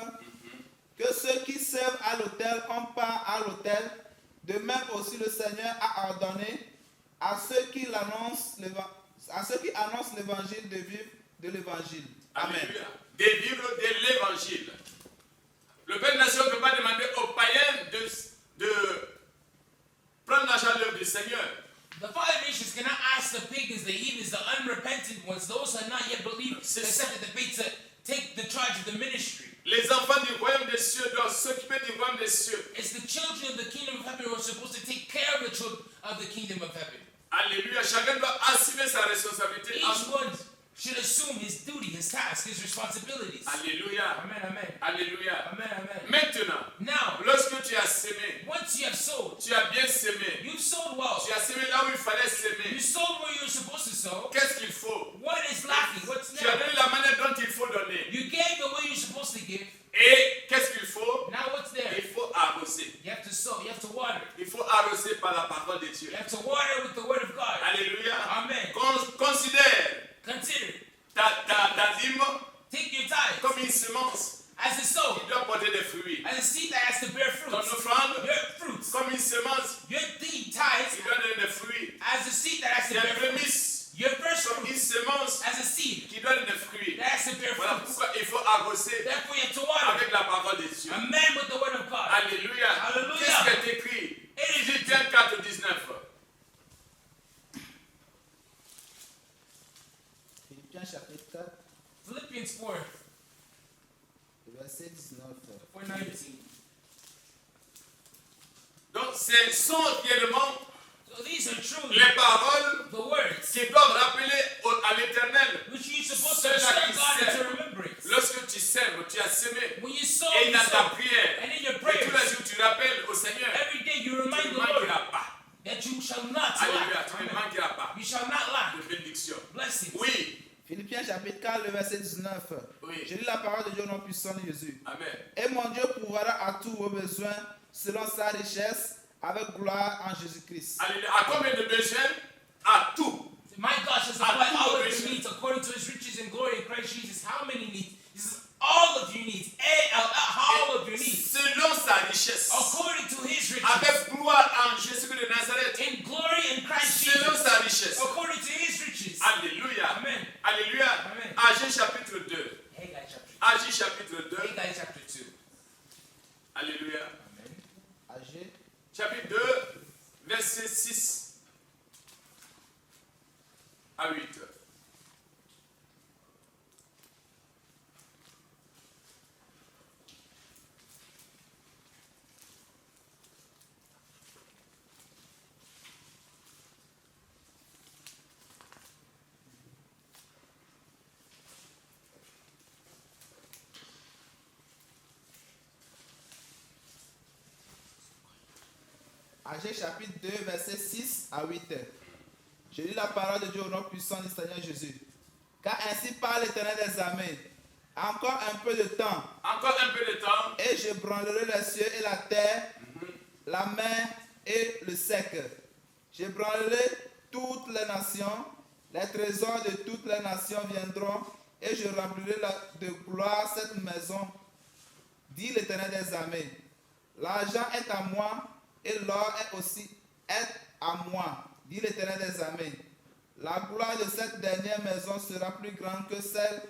que ceux qui servent à l'autel ont part à l'autel? De même aussi le Seigneur a ordonné à ceux qui annoncent l'évangile de vivre de l'évangile. Amen. Alléluia. Des vivres de l'évangile. Le Père Nation ne peut pas demander aux païens de prendre l'argent de l'œuvre du Seigneur. The Father nations cannot ask the pagans, the heathens, the unrepentant ones, those who have not yet believed, accepted the faith, to take the charge of the ministry. Les enfants du royaume des cieux doivent s'occuper du royaume des cieux. It's the children of the kingdom of heaven who are supposed to take care of the children of the kingdom of heaven. Alléluia. Chacun doit assumer sa responsabilité. Each one should assume his duty, his task. task, his responsibilities. Alléluia. Amen, amen. Alléluia. Amen, amen. Maintenant, Now, lorsque tu as sémé, once you have sowed, tu as bien sémé, you've sowed well. tu as sémé là où il fallait You sémer, sowed where you're supposed to sow. qu'est-ce qu'il faut? What is lacking? What's Tu as there? donné la manière dont il faut donner. You gave the way you're supposed to give. Et qu'est-ce qu'il faut? Now what's there? Il faut arroser. You have to sow. You have to water. Il faut arroser par la parole de Dieu. You have to water with the word of God. Alléluia. Amen. Considère Consider it. ta dîme Take your tithe comme une semence as a sow, qui doit porter des fruits. as a seed that has to bear Ton fruits. offrande Your fruits. comme une semence Your tithes qui doit donner des fruits. as a seed that has to Tes bear fruits. prémices Your first comme une fruits semence as a seed qui donne des fruits. that has to bear Voilà fruits. pourquoi il faut arroser Therefore you have to water. avec la parole de Dieu. Amen with the word of God. Alléluia. Alléluia. Qu'est-ce qui est écrit? It is Philippiens 4, 19. Philippiens chapitre 4, Philippians 4, verset 19. 4:19. Donc, ce sont réellement So these are truly les paroles the words qui doivent rappeler à l'Éternel. which you're supposed to Ceux-là restore qui God into sèment. remembrance. Lorsque tu sèmes, tu as semé. When you sow, Et you dans ta sow. prière, And in your et tous les prayers, jours, tu rappelles au Seigneur, every day you tu remind ne the Lord manqueras pas. that you shall not Alléluia, lack. tu ne Amen. manqueras pas You shall not lack de bénédiction. blessings. Oui, Philippiens chapitre 4, le verset 19. Oui. Je lis la parole de Dieu au nom puissant de Jésus. amen. Et mon Dieu pourvoira à tous vos besoins selon sa richesse avec gloire en Jésus-Christ. Alléluia. À combien de besoins? À tout. My God shall supply all of your needs according to his riches and glory in Christ Jesus. How many needs? This is all of your needs. All of your needs. Selon sa richesse. According to his riches. Avec gloire en Jésus-Christ de Nazareth. In glory in Christ Selon Jesus. sa richesse. According to his riches. Alléluia. Amen. Alléluia. Amen. Agé chapitre 2. Haggai chapter 2. Agé chapitre 2. Haggai chapter 2. Alléluia. Amen. Agé, Chapitre 2, verset 6 à 8. Agé chapitre 2, verset 6 à 8. Je lis la parole de Dieu au nom puissant du Seigneur Jésus. Car ainsi parle l'Éternel des armées. Encore un peu de temps, Encore un peu de temps. et je branlerai les cieux et la terre, la mer et le sec. Je branlerai toutes les nations, les trésors de toutes les nations viendront, et je remplirai de gloire cette maison, dit l'Éternel des armées. L'argent est à moi, et l'or est à moi, dit l'Éternel des armées. La gloire de cette dernière maison sera plus grande que celle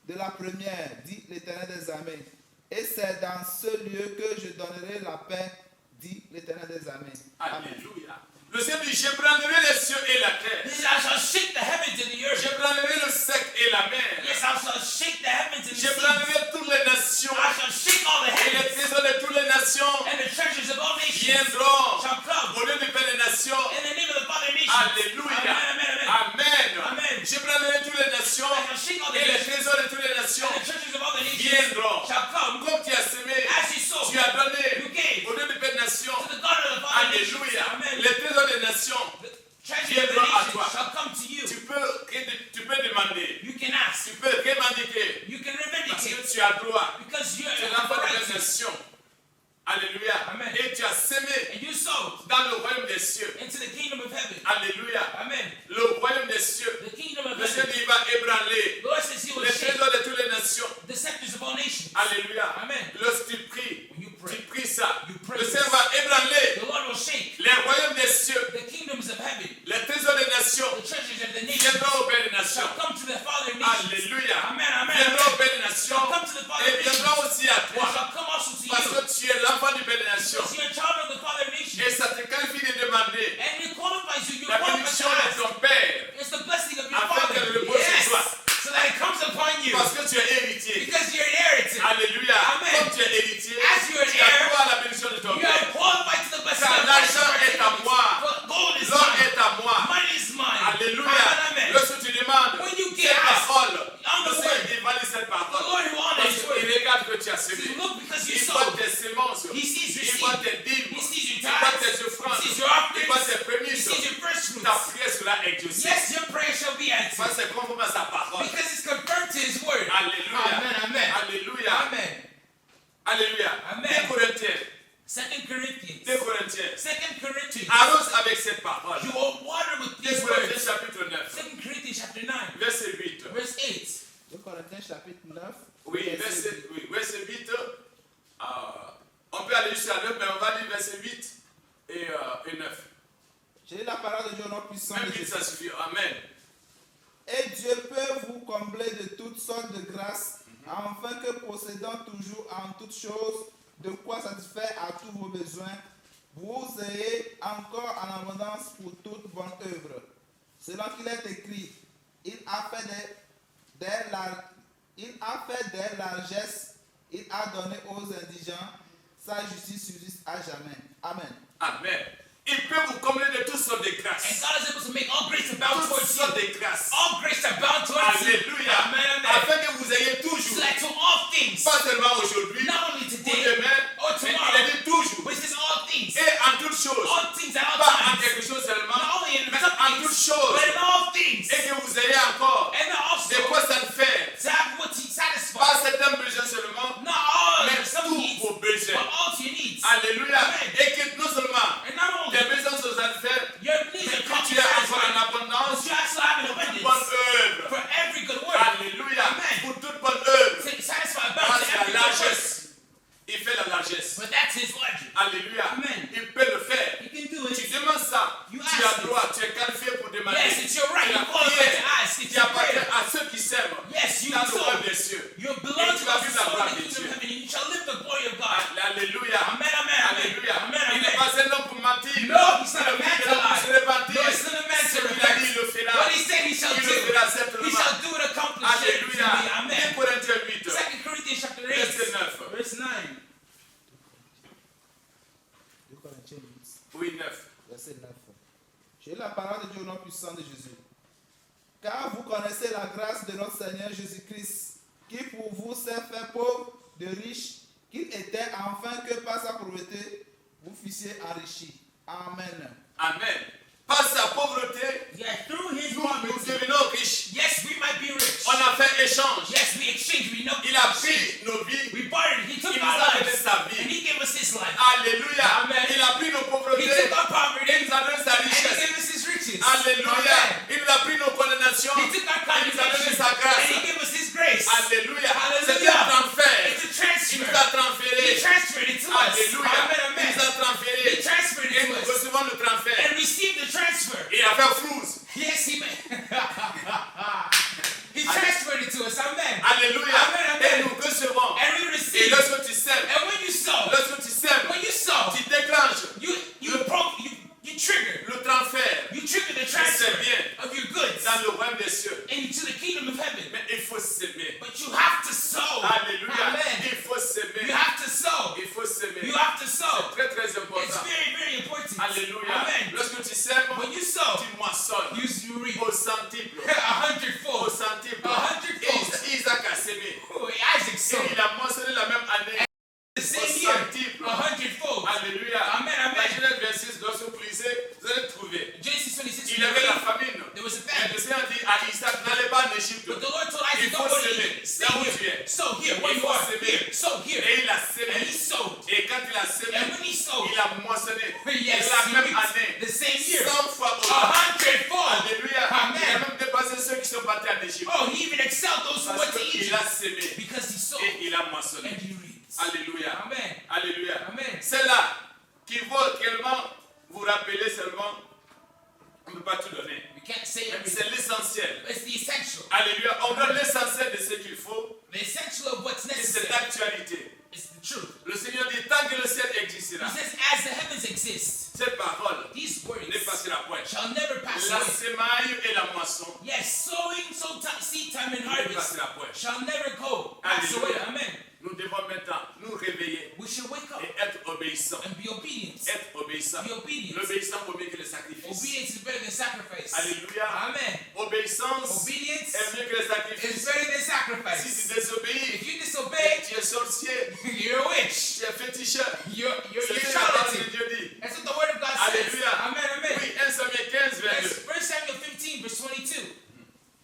de la première, dit l'Éternel des armées. Et c'est dans ce lieu que je donnerai la paix, dit l'Éternel des armées. Amen. Alléluia. Le Seigneur dit, je prendrai les cieux et la terre. This I shall shake the heavens and the Je earth. prendrai le sec et la mer. Yes, I shall shake the heavens and the Je seas. prendrai toutes les nations. I shall shake all the Et les heavens. trésors de toutes les nations And the treasures of all nations viendront shall come. au lieu du Père des nations. In the name of the Father nations. Alléluia. Amen, amen, amen. Amen. Amen. Je prendrai toutes les nations. I shall shake all the Et les nations. trésors de toutes les nations And the treasures of all the nations viendront. shall come. Comme tu as semé, As you sow, tu as donné you gave au lieu du Père des nations. to the God of the Father nations. Alléluia. Amen. Les trésors des nations. The treasures of the viendront à nations toi. shall come to you. Tu peux demander. You can ask. Tu peux revendiquer. You can Parce que revendicate. tu as droit. Because you're Tu es a l'enfant de la right. nation. Alléluia. Amen. Et tu as semé And you sowed dans le royaume des cieux. into the kingdom of heaven. Alléluia. Amen. Le royaume des cieux. The kingdom of Le Seigneur heaven. dit, il va ébranler The Lord says he will les shake trésors de toutes les nations. the scepters of all nations. Alléluia. Amen. Lorsque tu pries, When you tu pray, pries ça. You pray Le this. Seigneur va ébranler the Lord will shake les royaumes des cieux. the kingdoms of heaven. Les trésors des nations The treasures of the nations viendront au Père des nations. shall come to the Father nations. Alléluia. Amen, amen, Viendront au amen. Père des nations. Shall come to the Father Et nations. viendront aussi à And toi. shall come also to Parce you. que tu es l'enfant du Père des nations. Because you're a child of the Father nations. Et ça te qualifie de demander And it qualifies you. You're la qualified bénédiction to de ask. ton Père. It's the blessing of your Afin Father. qu'elle repose sur Yes. toi. So that it comes upon you. Parce que tu es héritier. Because you're inherited. Alléluia. Amen. Comme tu es héritier, As you're an tu as heir, droit à la bénédiction de ton You are Père. qualified to the blessing Car of l'argent est à moi. But gold is L'or mine. est à moi. Money is mine. Alléluia. Amen, amen. Lorsque tu demandes When you cette get asked, parole, on le the Seigneur word, il valide cette Oui, verset 8. On peut aller jusqu'à 9, mais on va lire verset 8 et 9. J'ai lu la parole de Dieu au nom puissant Même de 8, Jésus. ça suffit. Amen. Et Dieu peut vous combler de toutes sortes de grâces, afin que possédant toujours en toutes choses de quoi satisfaire à tous vos besoins, vous ayez encore en abondance pour toute bonne œuvre. Selon qu'il est écrit, il a fait des largesses, il a donné aux indigents, sa justice subsiste à jamais. Amen. Amen. Il peut vous combler de toutes sortes de And grâces. God is able to make all grace abound Toutes towards sortes you. de grâces. All grace abound towards you. Alléluia. Amen, amen. Afin que vous ayez So toujours, that to all things, pas seulement aujourd'hui, not only ou today, demain, or mais il tomorrow, a dit toujours. but it says all things. Et en toutes choses. All things at all Pas en times. quelque chose seulement, Not only in mais some en toutes things, choses. but in all things. Et que vous ayez encore And also de quoi satisfaire. to have what he satisfies. Pas certains besoins seulement, Not all mais some tous needs, vos but besoins. all to your needs. Alléluia. Amen. Et que non seulement And not only tes besoins sont satisfaits, your mais needs are que tu es encore en satisfied, abondance but you also have an pour toute abundance bonne œuvre. for every good work. Alléluia. Amen. Pour toute bonne œuvre. Satisfied about Grâce to à every la good work. largesse. Il fait la largesse. But that's his largesse. Alléluia. Amen. Il peut le faire. He can do Tu it. demandes ça. You Tu ask as it. droit. Tu es qualifié pour demander. Yes, it's your right. C'est You la qualify prière to ask. It's qui your appartient prayer. à ceux qui s'aiment Yes, you dans le royaume sow. des cieux. You belong Et tu to vas us, vivre la soul gloire in the de kingdom Dieu. of heaven, and you shall live the glory of God. Alléluia. Amen, amen, amen. Alléluia. Amen, Il n'est amen. pas un homme pour mentir. No, he's not a man Il to est pour se lie. repentir. No, he's not a man Ce to qu'il a dit, repent. il le fera. What he said, he shall Il do. le fera He certainement. shall do it, accomplish it. Alléluia. Amen. 1 Corinthiens 8. 2 Corinthians chapter 8, Verset 9. verse 9. 2 Corinthiens 8, Oui, 9. verset 9. J'ai la parole de Dieu au nom puissant de Jésus. Car vous connaissez la grâce de notre Seigneur Jésus-Christ, qui pour vous s'est fait pauvre de riche, qu'il était afin que par sa pauvreté, vous fussiez enrichis. Amen. Amen. Par sa pauvreté, Yes, through his nous poverty. devenons riches. Yes, we might be rich. On a fait échange. Yes, we exchange. We know. Il a pris nos vies. We bartered. He took Il nous our a donné lives, sa and vie. he gave us his life. Alléluia. Amen. Il a pris nos He pauvretés. took our Et poverty, il nous a donné sa and he richesse. gave us his riches. Alléluia. Amen. Il nous a pris nos condamnations. He took our Il nous a donné condemnation, sa and grâce. he gave us his grace. Alléluia. Hallelujah. C'est un transfert. It's a Il transfer. nous a He transféré. transferred it to us. Alléluia. Amen, Il amen. nous a transféré. He transferred Et it nous to us, recevons le transfert. and received the transfer. Il a fait flouze. Yes, he made. He transferred it to us. Amen. Alléluia. Amen, amen. Et nous recevons. And we Et received. lorsque tu sèmes, And when you sow, tu sow, tu déclenches you trigger. le transfert You trigger the de transfer ses biens of your goods dans le royaume des cieux. into the kingdom of heaven. Mais il faut s'aimer. But you have to sow. Alléluia. Amen. Il faut s'aimer. You have to sow. Il faut s'aimer. You have to C'est sow. très très It's important. very, very important. Alléluia. Amen. Lorsque tu sèmes, When you sow, tu moissonnes you reap au centuple. a Au hundredfold. centuple. 100-fold. Isaac a sémé. Oh, Isaac Et sowed il a moissonné la même année. the Au same year. centuple. 100-fold. Alléluia. Amen, Dans amen. Genèse 26, lorsque vous lisez, vous allez trouver. Genesis 26. Il y avait la famine. There was a Et famine. le Seigneur dit à Isaac, n'allez pas en Égypte. But the Lord told Isaac, Il don't faut go to s'aimer. Egypt. Stay Là où tu here. es. Sow here. Where Il you faut are. s'aimer. Here. Sow here. Et il a And sémé. he sowed. Et quand il a sémé, And when he sowed, il a moissonné. yes, la he même reaped année. the same year. 100 fois au 100-fold. Alléluia. Il a Amen. même dépassé ceux qui sont partis en Égypte. Oh, he even excelled those who went Parce to qu'il Egypt a sémé. because he sowed Et il a moissonné. and he reaped. Alléluia. Amen. Alléluia. Amen. C'est là qu'il faut réellement vous rappeler seulement. On ne peut pas tout donner. We can't say Mais everything. c'est l'essentiel. It's the essential. Alléluia. On donne l'essentiel de ce qu'il faut. The essential of what's C'est cette necessary. actualité. It's the truth. Le Seigneur dit tant que le ciel He existera, says, as the heavens exist, cette parole these ne words passera point. shall never pass La away. semaille et la moisson Yes, sowing, seed time, and ne harvest passera point. shall never go pass away. Alléluia. Amen. Nous devons maintenant nous réveiller We should wake up et être obéissants. and be obedient. Être obéissants. Be obedient. L'obéissance vaut mieux que le sacrifice. Obedience is better than sacrifice. Alléluia. Amen. Obéissance Obedience est mieux que le is sacrifice. better than Si sacrifice. tu désobéis, If you disobey, tu es sorcier, you're a witch. tu es féticheur. You're C'est ce que la parole charlatan. de Dieu dit. That's what the word of God says. Alléluia. Amen, amen. Oui, 1 Samuel 15, That's 22. 1 Samuel 15, verse 22.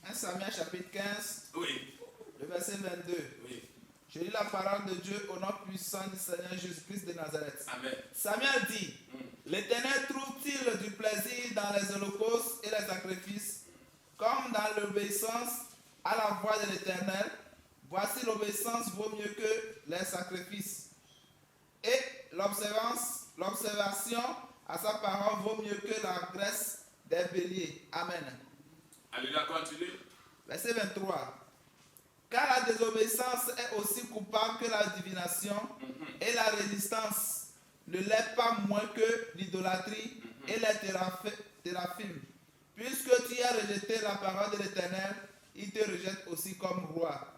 1 Samuel chapitre 15, Oui, le verset 22. oui. Je lis la parole de Dieu au nom puissant du Seigneur Jésus-Christ de Nazareth. Amen. Samuel dit, l'Éternel trouve-t-il du plaisir dans les holocaustes et les sacrifices, comme dans l'obéissance à la voix de l'Éternel? Voici l'obéissance l'obéissance vaut mieux que les sacrifices. Et l'observation à sa parole vaut mieux que la graisse des béliers. Amen. Alléluia, continue. Verset 23. Car la désobéissance est aussi coupable que la divination, et la résistance ne l'est pas moins que l'idolâtrie et les téraphimes. Puisque tu as rejeté la parole de l'Éternel, il te rejette aussi comme roi.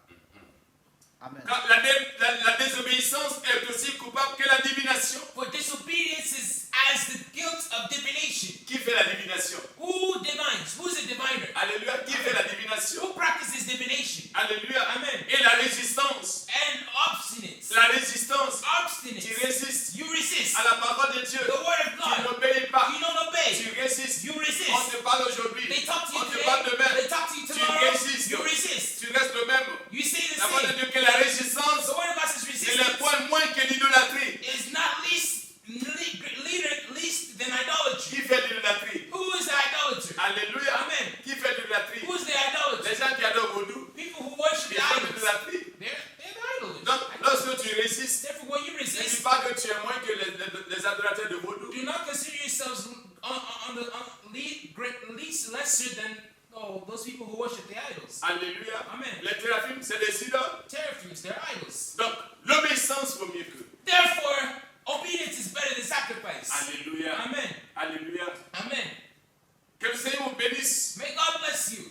Amen. Car la désobéissance est aussi coupable que la divination. For disobedience is as the guilt of divination. Qui fait la divination? Who divines? Who's a diviner? Alléluia. Qui fait la divination? Who practices divination? Alléluia. Amen. Et la résistance. And obstinance. La résistance. Obstinance. Tu résistes You resist. à la parole de Dieu. The word of Tu God. n'obéis pas. You don't obey. Tu résistes. You On resist. te parle aujourd'hui. They talk to you On te today. parle demain. They talk to you Tu tomorrow. résistes. You resist. Tu restes le même. You say the La parole de same. Dieu que la résistance The word of God says ne resistance l'est point moins que l'idolâtrie. is not least than idolatry. Qui fait l'idolâtrie? Who is the idolater? Alléluia. Amen. Qui fait l'idolâtrie? Who is the idolater? Les gens qui adorent vaudou, People who worship ils the font idols. l'idolâtrie. They're the idols. Donc, lorsque tu résistes, Therefore, when you ne dis resist, pas que tu es moins que les adorateurs de vaudou. do not consider yourselves least lesser than those people who worship the idols. Alléluia. Amen. Les téraphimes, c'est des idoles. Teraphims, they're idols. Donc, l'obéissance vaut mieux que. Therefore, obedience is better than sacrifice. Alléluia. Amen. Alléluia. Amen. Que le Seigneur vous bénisse May God bless you.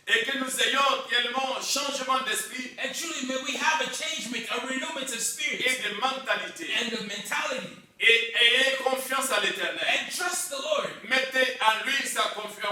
et que nous ayons réellement un changement d'esprit And truly, may we have a changement, a renewment of spirit et de mentalité. and of mentality. Et ayez confiance à l'Éternel. And trust the Lord. Mettez en lui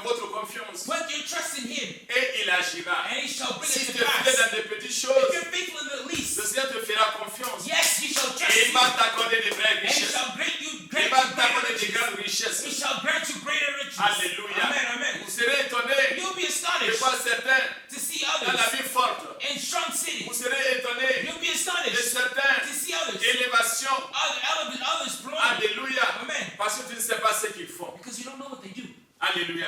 votre confiance Put your trust in Him, et il agira. and He shall bring Si it tu to es fidèle pass. dans des petites If choses, you're faithful in the le least, Seigneur te fera confiance. yes, He shall trust Et il you, va t'accorder des vraies and He richesses. shall grant you Il great va t'accorder des riches. grandes He richesses. shall grant you greater riches. Alléluia. Amen, amen. Vous serez étonnés You'll be de astonished voir certains to see dans la others vie forte. in strong Vous cities. serez étonnés You'll be de astonished certains to see others, élévations. others growing. Alléluia. Amen. Parce que tu ne sais pas ce qu'ils font. Because you don't know what they do. Alléluia.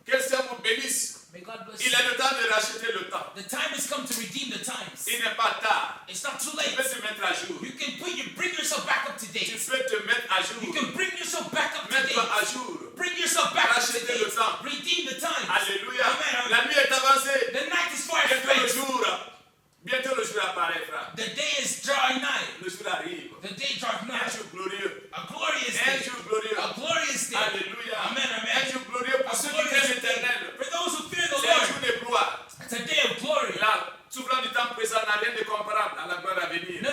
Que le Seigneur vous bénisse. May God bless Il you. est le temps de racheter le temps. The time has come to redeem the times. Il n'est pas tard. It's not too Tu late. peux te mettre à jour. You can bring yourself back up to Tu date. peux te mettre à You jour. can bring yourself back up to Mettre date. à jour. Bring yourself back up to Racheter le date. temps. Redeem the times. Alléluia. Amen, amen. La nuit est avancée. The night is far Bientôt le spent. jour. Bientôt le jour apparaîtra. The day is drawing nigh. Le jour arrive. The day draws Un nigh. jour glorieux. A glorious Un day. jour glorieux. A glorious day. Alléluia. Amen, Un amen. jour glorieux pour A ceux qui glorious craignent day. l'éternel. For those who fear the C'est un Lord, jour de gloire. it's a day of glory. La souffrance du temps présent n'a rien de comparable à la gloire à venir. No.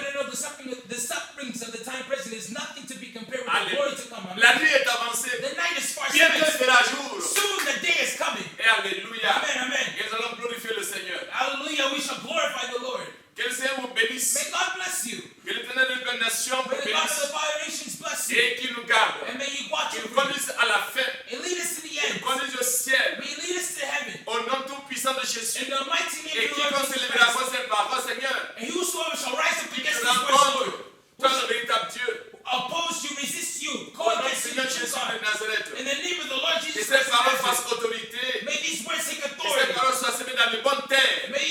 The sufferings of the time present is nothing to be compared with the glory Alléluia. to come. Amen. La nuit est avancée. The night is far Bientôt spent. sera jour. Soon the day is coming. Et alléluia. Amen, amen. Et nous allons glorifier le Seigneur. Hallelujah, we shall glorify the Lord. Que le Seigneur vous bénisse. May God bless you. Que l'éternel de la nation vous May the God of bénisse. the Father nations bless you. Et qu'il nous garde. And may He watch Qu'il over nous you. conduise à la fin. And lead us to the Qu'il end. nous conduise au ciel. May He lead us to heaven. Au nom tout puissant de Jésus. In the mighty name Et of the Lord quiconque Jesus s'élèvera Christ. contre cette parole, Seigneur, And whosoever shall rise up qui against te this word, rencontre, toi le véritable Dieu. oppose you, resist you, Au go nom du against you, Seigneur true Jésus God. de Nazareth. In the name of the Lord Que Jesus cette Christ, parole of fasse Nazareth, autorité. may these words take Que cette authority. parole soit semée dans les bonnes terres. May